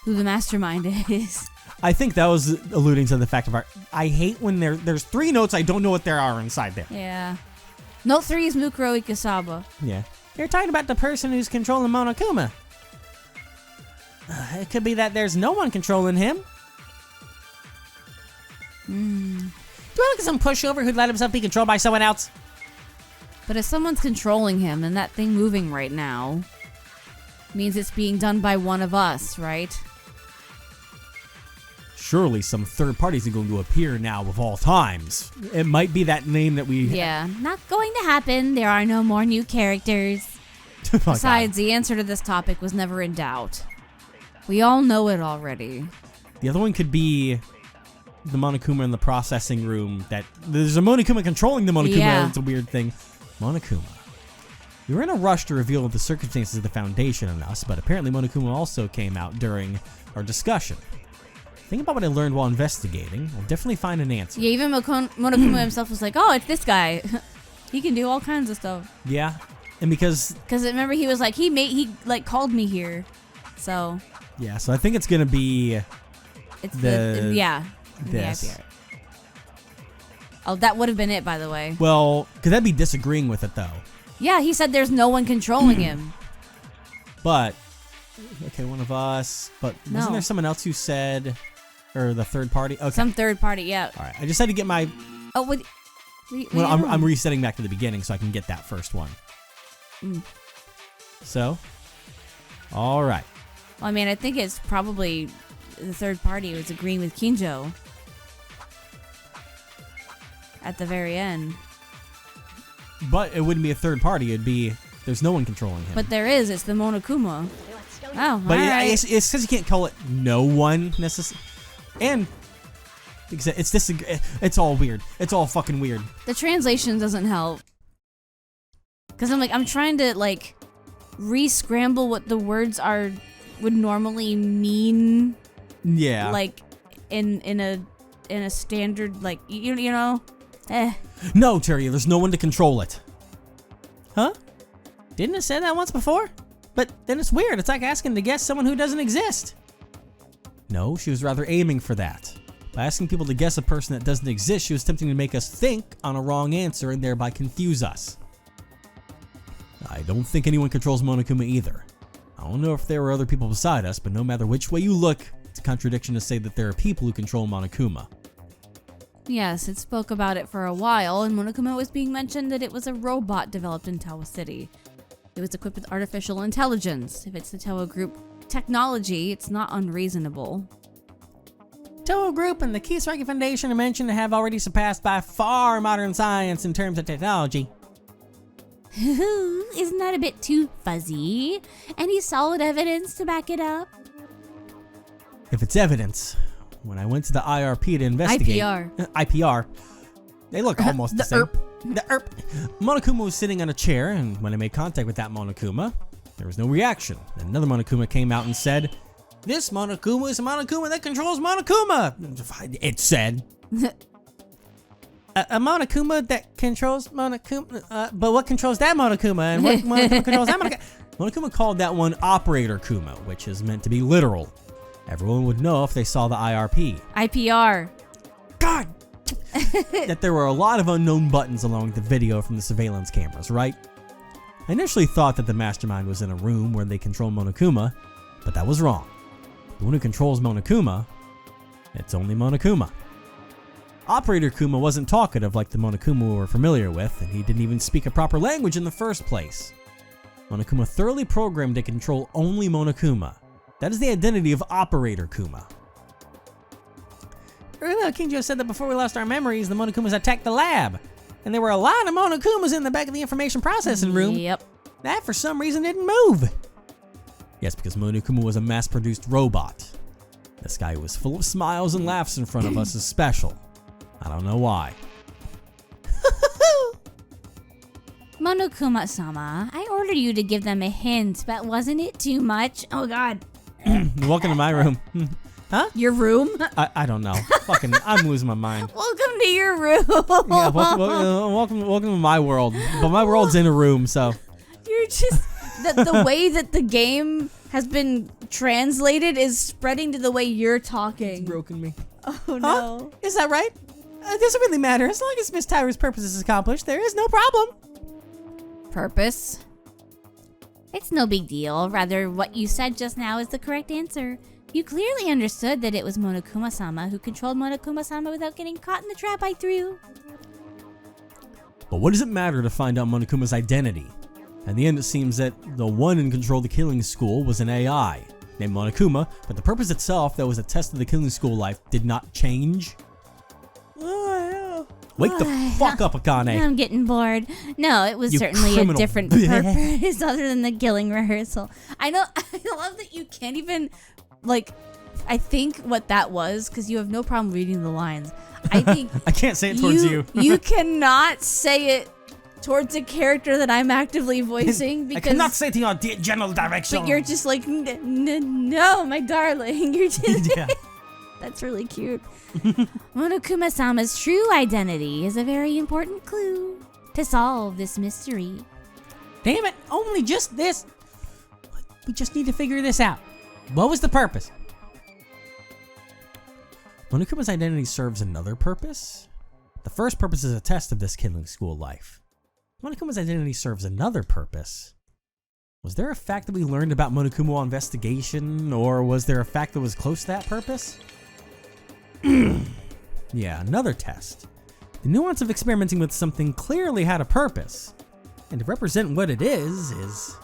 who the mastermind is. I think that was alluding to the fact of I hate when there's 3 notes, I don't know what there are inside there. Yeah. Note 3 is Mukuro Ikasaba. Yeah. You're talking about the person who's controlling Monokuma. It could be that there's no one controlling him. Do I look at some pushover who'd let himself be controlled by someone else? But if someone's controlling him and that thing moving right now means it's being done by one of us, right? Surely some third parties are going to appear now of all times. It might be that name that we... Yeah, not going to happen. There are no more new characters. Oh, Besides, God. the answer to this topic was never in doubt. We all know it already. The other one could be the Monokuma in the processing room. That there's a Monokuma controlling the Monokuma. Yeah. It's a weird thing. Monokuma. We were in a rush to reveal the circumstances of the Foundation and us, but apparently Monokuma also came out during our discussion. Think about what I learned while investigating. I'll definitely find an answer. Yeah, even Monokuma himself was like, oh, it's this guy. He can do all kinds of stuff. Yeah, and because remember he was like, he called me here. So. Yeah, so I think it's going to be It's this. The IPR. Oh, that would have been it, by the way. Well, because that'd be disagreeing with it, though. Yeah, he said there's no one controlling him. But, okay, one of us. But wasn't there someone else who said, or the third party? Okay. Some third party, yeah. All right, I just had to get my... Oh, what? Well, I'm resetting back to the beginning so I can get that first one. So, all right. Well, I mean, I think it's probably the third party was agreeing with Kinjo at the very end. But it wouldn't be a third party. It'd be there's no one controlling him. But there is. It's the Monokuma. Oh, but right. it's because you can't call it no one necessarily. And it's all weird. It's all fucking weird. The translation doesn't help. Because I'm trying to re-scramble what the words would normally mean. Yeah. Like in a standard you know. No, Terry, there's no one to control it. Huh? Didn't it say that once before? But then it's weird. It's like asking to guess someone who doesn't exist. No, she was rather aiming for that. By asking people to guess a person that doesn't exist, she was attempting to make us think on a wrong answer and thereby confuse us. I don't think anyone controls Monokuma either. I don't know if there were other people beside us, but no matter which way you look, it's a contradiction to say that there are people who control Monokuma. Yes, it spoke about it for a while, and Monokuma was being mentioned that it was a robot developed in Tawa City. It was equipped with artificial intelligence. If it's the Tawa Group technology, it's not unreasonable. Toho Group and the Kisaragi Foundation are mentioned to have already surpassed by far modern science in terms of technology. Isn't that a bit too fuzzy? Any solid evidence to back it up? If it's evidence, when I went to the IRP to investigate... IPR. They look almost the same. The ERP. Monokuma was sitting on a chair, and when I made contact with that Monokuma, there was no reaction. And another Monokuma came out and said, "This Monokuma is a Monokuma that controls Monokuma!" It said. A Monokuma that controls Monokuma? But what controls that Monokuma? And what Monokuma controls that Monokuma? Monokuma called that one Operator Kuma, which is meant to be literal. Everyone would know if they saw the IRP. IPR. God! That there were a lot of unknown buttons along with the video from the surveillance cameras, right? I initially thought that the mastermind was in a room where they control Monokuma, but that was wrong. The one who controls Monokuma, it's only Monokuma. Operator Kuma wasn't talkative like the Monokuma we were familiar with, and he didn't even speak a proper language in the first place. Monokuma thoroughly programmed to control only Monokuma. That is the identity of Operator Kuma. Earlier, Kinjo said that before we lost our memories, the Monokumas attacked the lab. And there were a lot of Monokumas in the back of the information processing room. Yep. That, for some reason, didn't move. Yes, because Monokuma was a mass-produced robot. This guy who was full of smiles and laughs in front of us is special. I don't know why. Monokuma-sama, I ordered you to give them a hint, but wasn't it too much? Oh god. Welcome to my room. Huh? Your room? I don't know. Fucking, I'm losing my mind. Welcome to your room. Yeah, welcome to my world. But my world's in a room, so. You're just the way that the game has been translated is spreading to the way you're talking. It's broken me. Oh no. Is that right? It doesn't really matter. As long as Miss Tyra's purpose is accomplished, there is no problem. Purpose? It's no big deal. Rather, what you said just now is the correct answer. You clearly understood that it was Monokuma-sama who controlled Monokuma-sama without getting caught in the trap I threw. But what does it matter to find out Monokuma's identity? In the end, it seems that the one in control of the killing school was an AI named Monokuma, but the purpose itself that was a test of the killing school life did not change. Wake the fuck up, Akane. I'm getting bored. No, it was You certainly criminal a different bitch. purpose other than the killing rehearsal. I know. I love that you can't even, like, I think what that was, because you have no problem reading the lines. I think I can't say it towards you. You cannot say it towards a character that I'm actively voicing because I cannot say to your general direction. But you're just like, no, my darling. You're just. Yeah. That's really cute. Monokuma-sama's true identity is a very important clue to solve this mystery. Damn it, only just this. We just need to figure this out. What was the purpose? Monokuma's identity serves another purpose. The first purpose is a test of this killing school life. Monokuma's identity serves another purpose. Was there a fact that we learned about Monokuma while investigation, or was there a fact that was close to that purpose? Yeah, another test. The nuance of experimenting with something clearly had a purpose. And to represent what it is...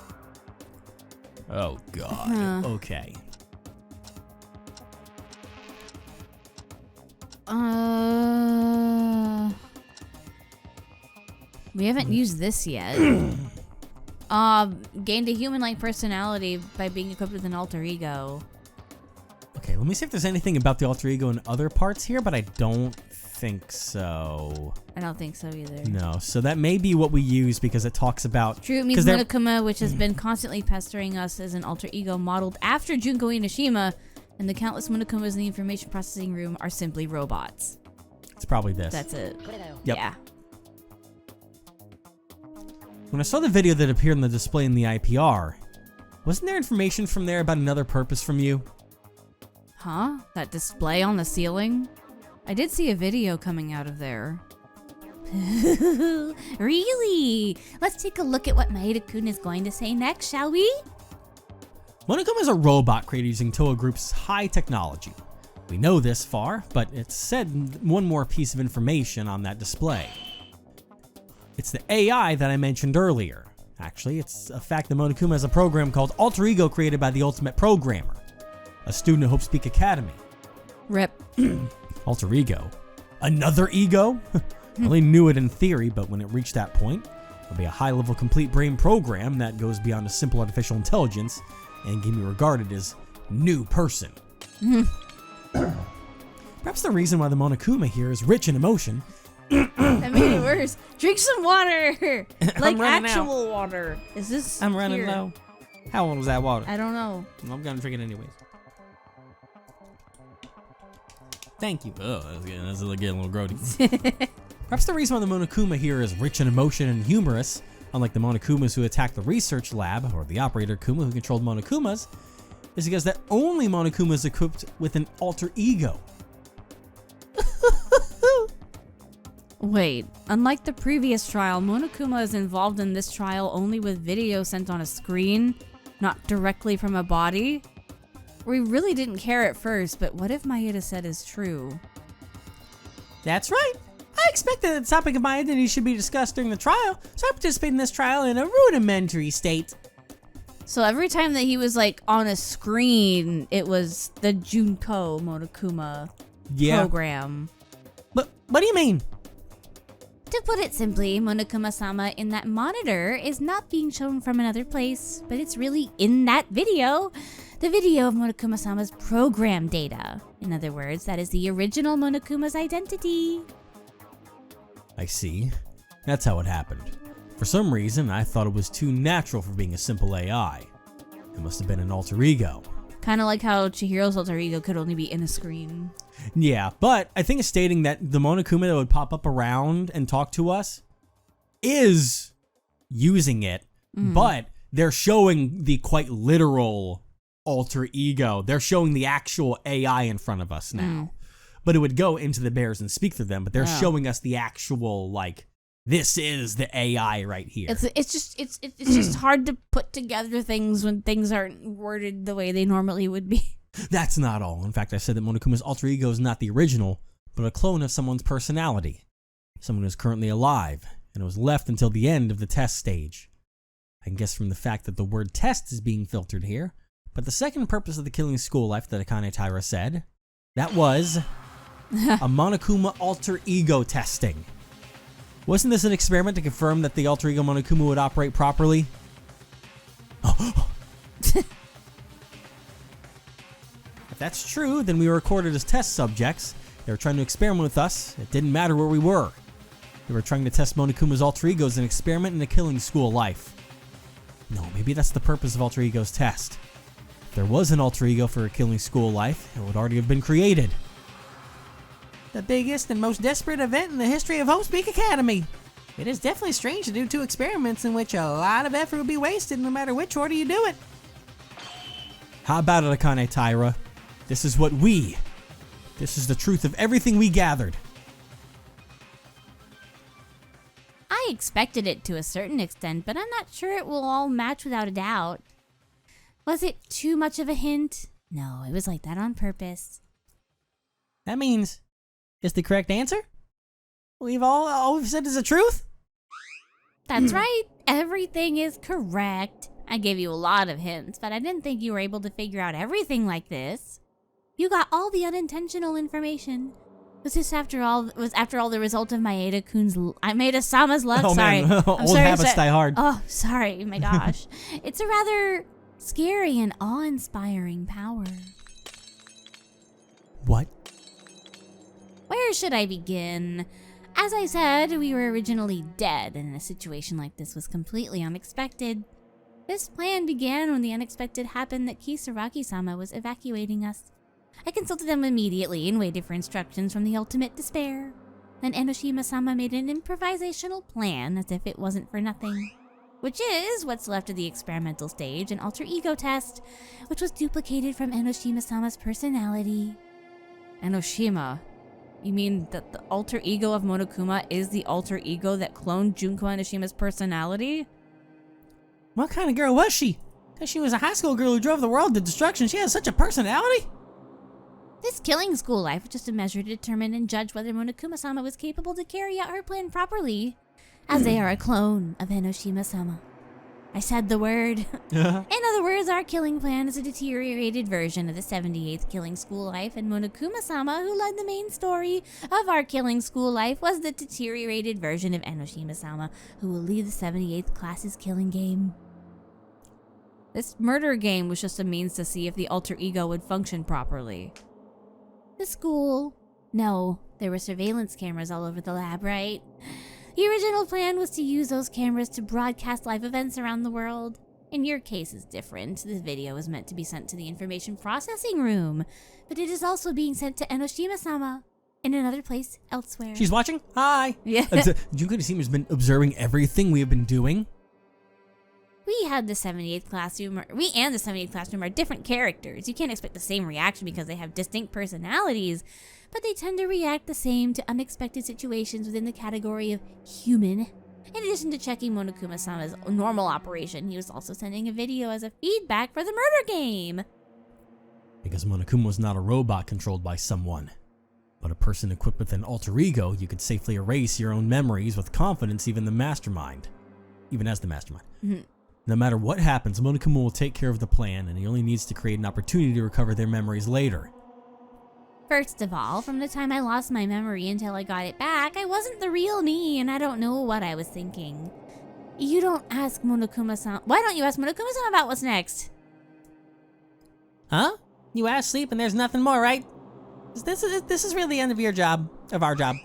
Oh god. Okay. We haven't used this yet. Gained a human-like personality by being equipped with an alter ego. Okay, let me see if there's anything about the alter ego in other parts here, but I don't think so. I don't think so either. No, so that may be what we use because it talks about... True, it means Monokuma, which has been constantly pestering us as an alter ego modeled after Junko Inoshima, and the countless Monokumas in the information processing room are simply robots. It's probably this. That's it. Yep. Yeah. When I saw the video that appeared on the display in the IPR, wasn't there information from there about another purpose from you? Huh? That display on the ceiling? I did see a video coming out of there. Really? Let's take a look at what Maeda-kun is going to say next, shall we? Monokuma is a robot created using Toa Group's high technology. We know this far, but it's said one more piece of information on that display. It's the AI that I mentioned earlier. Actually, it's a fact that Monokuma has a program called Alter Ego created by the Ultimate Programmer, a student at Hope Speak Academy. Rip. Alter Ego? Another ego? I only knew it in theory, but when it reached that point, it'll be a high-level complete brain program that goes beyond a simple artificial intelligence and can be regarded as new person. Perhaps the reason why the Monokuma here is rich in emotion. That made it worse. Drink some water. Like running actual water. Is this I'm running here? low. How old was that water? I don't know. I'm gonna drink it anyways. Thank you. Oh, that's getting a little grody. Perhaps the reason why the Monokuma here is rich in emotion and humorous, unlike the Monokumas who attacked the research lab, or the operator Kuma who controlled Monokumas, is because that only Monokuma is equipped with an alter ego. Wait, unlike the previous trial, Monokuma is involved in this trial only with video sent on a screen, not directly from a body? We really didn't care at first, but what if Maeda said is true? That's right. I expect that the topic of my identity should be discussed during the trial, so I participate in this trial in a rudimentary state. So every time that he was like on a screen, it was the Junko Monokuma program. But what do you mean? To put it simply, Monokuma-sama in that monitor is not being shown from another place, but it's really in that video. The video of Monokuma-sama's program data. In other words, that is the original Monokuma's identity. I see. That's how it happened. For some reason, I thought it was too natural for being a simple AI. It must have been an alter ego. Kind of like how Chihiro's alter ego could only be in a screen. Yeah, but I think it's stating that the Monokuma that would pop up around and talk to us is using it, but they're showing the quite literal alter ego. They're showing the actual AI in front of us now. But it would go into the bears and speak to them, but they're showing us the actual, like, this is the AI right here. It's just hard to put together things when things aren't worded the way they normally would be. That's not all. In fact, I said that Monokuma's alter ego is not the original, but a clone of someone's personality. Someone who's currently alive, and was left until the end of the test stage. I can guess from the fact that the word test is being filtered here, but the second purpose of the killing school life that Akane Taira said, that was a Monokuma alter ego testing. Wasn't this an experiment to confirm that the alter ego Monokuma would operate properly? If that's true, then we were recorded as test subjects. They were trying to experiment with us. It didn't matter where we were. They were trying to test Monokuma's alter ego as an experiment in a killing school life. No, maybe that's the purpose of alter ego's test. If there was an alter ego for a killing school life, it would already have been created. The biggest and most desperate event in the history of Hope's Academy. It is definitely strange to do 2 experiments in which a lot of effort would be wasted no matter which order you do it. How about it, Akane Taira? This is the truth of everything we gathered. I expected it to a certain extent, but I'm not sure it will all match without a doubt. Was it too much of a hint? No, it was like that on purpose. That means, is the correct answer? All we've said is the truth? That's right. Everything is correct. I gave you a lot of hints, but I didn't think you were able to figure out everything like this. You got all the unintentional information. Was this after all the result of Maeda-sama's luck? Oh, sorry. man. Old habits die hard. Oh, sorry. My gosh. It's a rather scary and awe-inspiring power. What? Where should I begin? As I said, we were originally dead, and a situation like this was completely unexpected. This plan began when the unexpected happened that Kisaragi-sama was evacuating us. I consulted them immediately and waited for instructions from the ultimate despair. Then Enoshima-sama made an improvisational plan as if it wasn't for nothing. Which is what's left of the experimental stage, an alter ego test, which was duplicated from Enoshima-sama's personality. Enoshima? You mean that the alter ego of Monokuma is the alter ego that cloned Junko Enoshima's personality? What kind of girl was she? Because she was a high school girl who drove the world to destruction. She has such a personality? This killing school life was just a measure to determine and judge whether Monokuma-sama was capable to carry out her plan properly, as they are a clone of Enoshima-sama. I said the word. In other words, our killing plan is a deteriorated version of the 78th killing school life, and Monokuma-sama, who led the main story of our killing school life, was the deteriorated version of Enoshima-sama, who will lead the 78th class's killing game. This murder game was just a means to see if the alter ego would function properly. The school? No, there were surveillance cameras all over the lab, right? The original plan was to use those cameras to broadcast live events around the world. In your case, it's different. This video is meant to be sent to the information processing room, but it is also being sent to Enoshima-sama in another place elsewhere. She's watching? Hi! Yeah. Junko Enoshima's has been observing everything we have been doing. We and the 78th classroom are different characters. You can't expect the same reaction because they have distinct personalities, but they tend to react the same to unexpected situations within the category of human. In addition to checking Monokuma-sama's normal operation, he was also sending a video as a feedback for the murder game. Because Monokuma was not a robot controlled by someone, but a person equipped with an alter ego. You could safely erase your own memories with confidence, even as the mastermind. Mm-hmm. No matter what happens, Monokuma will take care of the plan, and he only needs to create an opportunity to recover their memories later. First of all, from the time I lost my memory until I got it back, I wasn't the real me, and I don't know what I was thinking. You don't ask Monokuma-sama. Why don't you ask Monokuma-sama about what's next? Huh? You asked sleep and there's nothing more, right? This is really the end of our job.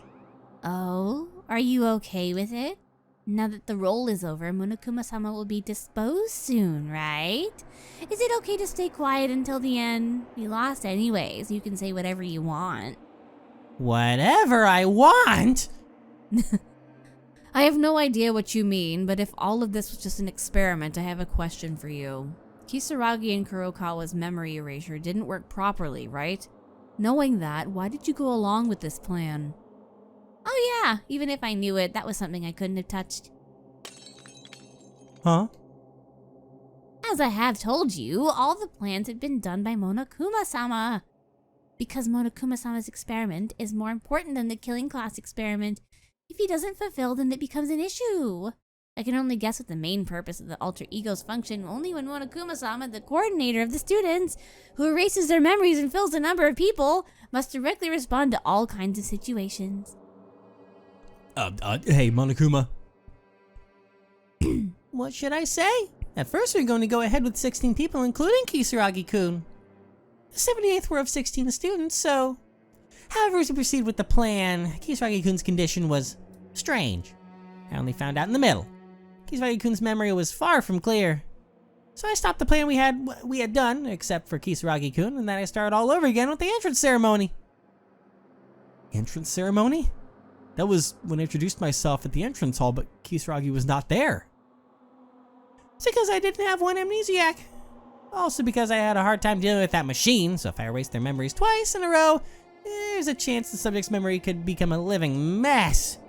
Oh, are you okay with it? Now that the roll is over, Monokuma-sama will be disposed soon, right? Is it okay to stay quiet until the end? You lost anyways. You can say whatever you want. Whatever I want? I have no idea what you mean, but if all of this was just an experiment, I have a question for you. Kisaragi and Kurokawa's memory erasure didn't work properly, right? Knowing that, why did you go along with this plan? Oh yeah, even if I knew it, that was something I couldn't have touched. Huh? As I have told you, all the plans had been done by Monokuma-sama. Because Monokuma-sama's experiment is more important than the killing class experiment. If he doesn't fulfill, then it becomes an issue. I can only guess what the main purpose of the alter egos function only when Monokuma-sama, the coordinator of the students, who erases their memories and fills a number of people, must directly respond to all kinds of situations. Hey, Monokuma. What should I say? At first we were going to go ahead with 16 people, including Kisaragi-kun. The 78th were of 16 students, so... However, as we proceed with the plan, Kisaragi-kun's condition was strange. I only found out in the middle. Kisaragi-kun's memory was far from clear. So I stopped the plan we had done, except for Kisaragi-kun, and then I started all over again with the entrance ceremony. Entrance ceremony? That was when I introduced myself at the entrance hall, but Kisaragi was not there. It's because I didn't have one amnesiac. Also because I had a hard time dealing with that machine, so if I erased their memories twice in a row, there's a chance the subject's memory could become a living mess.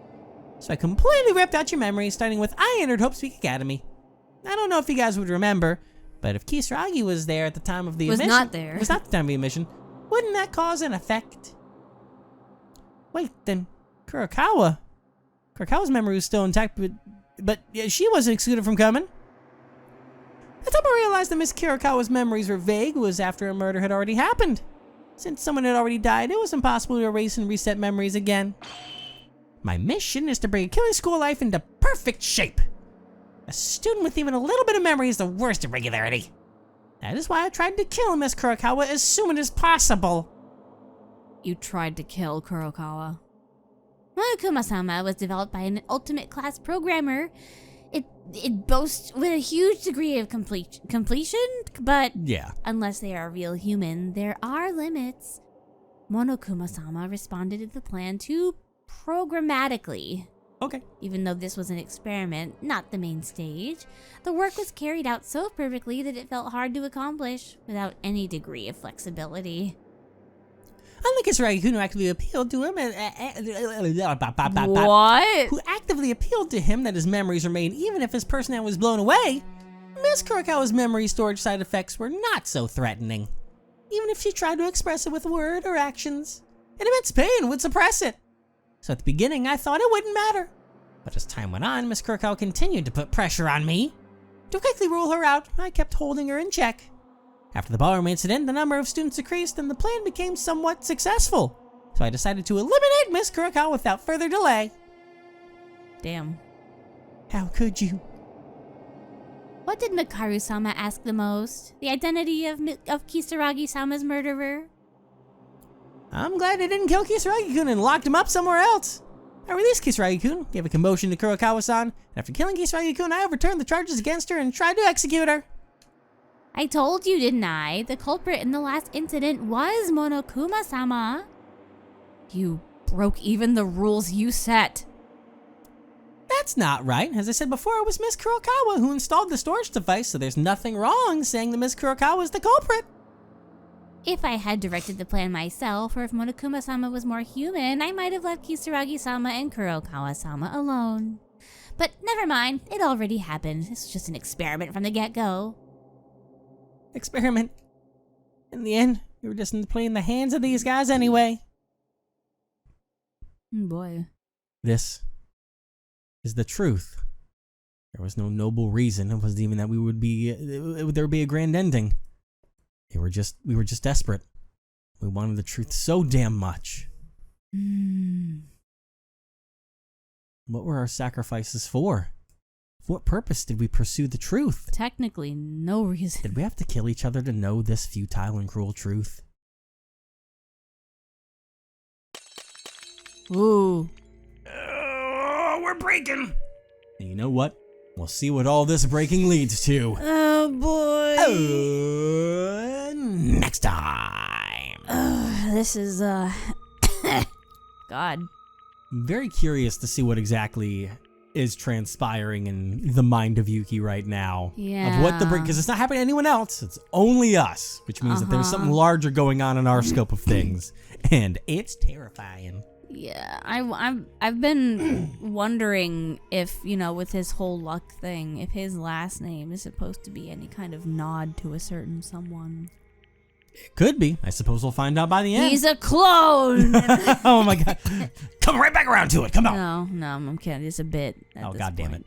So I completely ripped out your memory, starting with I entered Hope Speak Academy. I don't know if you guys would remember, but if Kisaragi was there at the time of the admission... Was not there. Was not the time of the admission, wouldn't that cause an effect? Wait, then Kurokawa's memory was still intact, but she wasn't excluded from coming. The time I realized that Miss Kurokawa's memories were vague was after a murder had already happened. Since someone had already died, it was impossible to erase and reset memories again. My mission is to bring a killing school life into perfect shape. A student with even a little bit of memory is the worst irregularity. That is why I tried to kill Miss Kurokawa as soon as possible. You tried to kill Kurokawa. Monokuma-sama was developed by an ultimate class programmer. It boasts with a huge degree of completion, but Yeah. unless they are real human, there are limits. Monokuma-sama responded to the plan too programmatically. Okay. Even though this was an experiment, not the main stage, the work was carried out so perfectly that it felt hard to accomplish without any degree of flexibility. Unlike Kisaragi-kun, who actively appealed to him, What? who actively appealed to him that his memories remained even if his personality was blown away, Miss Kurokawa's memory storage side effects were not so threatening. Even if she tried to express it with word or actions, an immense pain would suppress it. So at the beginning, I thought it wouldn't matter. But as time went on, Miss Kurokawa continued to put pressure on me. To quickly rule her out, I kept holding her in check. After the ballroom incident, the number of students decreased and the plan became somewhat successful. So I decided to eliminate Miss Kurokawa without further delay. Damn. How could you? What did Mikaru-sama ask the most? The identity of Kisaragi-sama's murderer? I'm glad I didn't kill Kisaragi-kun and locked him up somewhere else. I released Kisaragi-kun, gave a commotion to Kurokawa-san, and after killing Kisaragi-kun, I overturned the charges against her and tried to execute her. I told you, didn't I? The culprit in the last incident was Monokuma-sama. You broke even the rules you set. That's not right. As I said before, it was Miss Kurokawa who installed the storage device, so there's nothing wrong saying that Miss Kurokawa is the culprit. If I had directed the plan myself, or if Monokuma-sama was more human, I might have left Kisaragi-sama and Kurokawa-sama alone. But never mind, it already happened. This was just an experiment from the get-go. Experiment. In the end, we were just playing the hands of these guys anyway. Boy. This is the truth. There was no noble reason. It wasn't even that there would be a grand ending. We were just desperate. We wanted the truth so damn much. What were our sacrifices for? For what purpose did we pursue the truth? Technically, no reason. Did we have to kill each other to know this futile and cruel truth? Ooh. We're breaking. And you know what? We'll see what all this breaking leads to. Oh boy. Next time. This is God. I'm very curious to see what exactly is transpiring in the mind of Yuki right now. Yeah. Of what the break, because it's not happening to anyone else. It's only us, which means that there's something larger going on in our scope of things, and it's terrifying. Yeah, I've been wondering if, with his whole luck thing, if his last name is supposed to be any kind of nod to a certain someone. It could be. I suppose we'll find out by the end. He's a clone. Oh my god. Come right back around to it. Come on. No, I'm kidding. It's a bit. Oh, god damn it.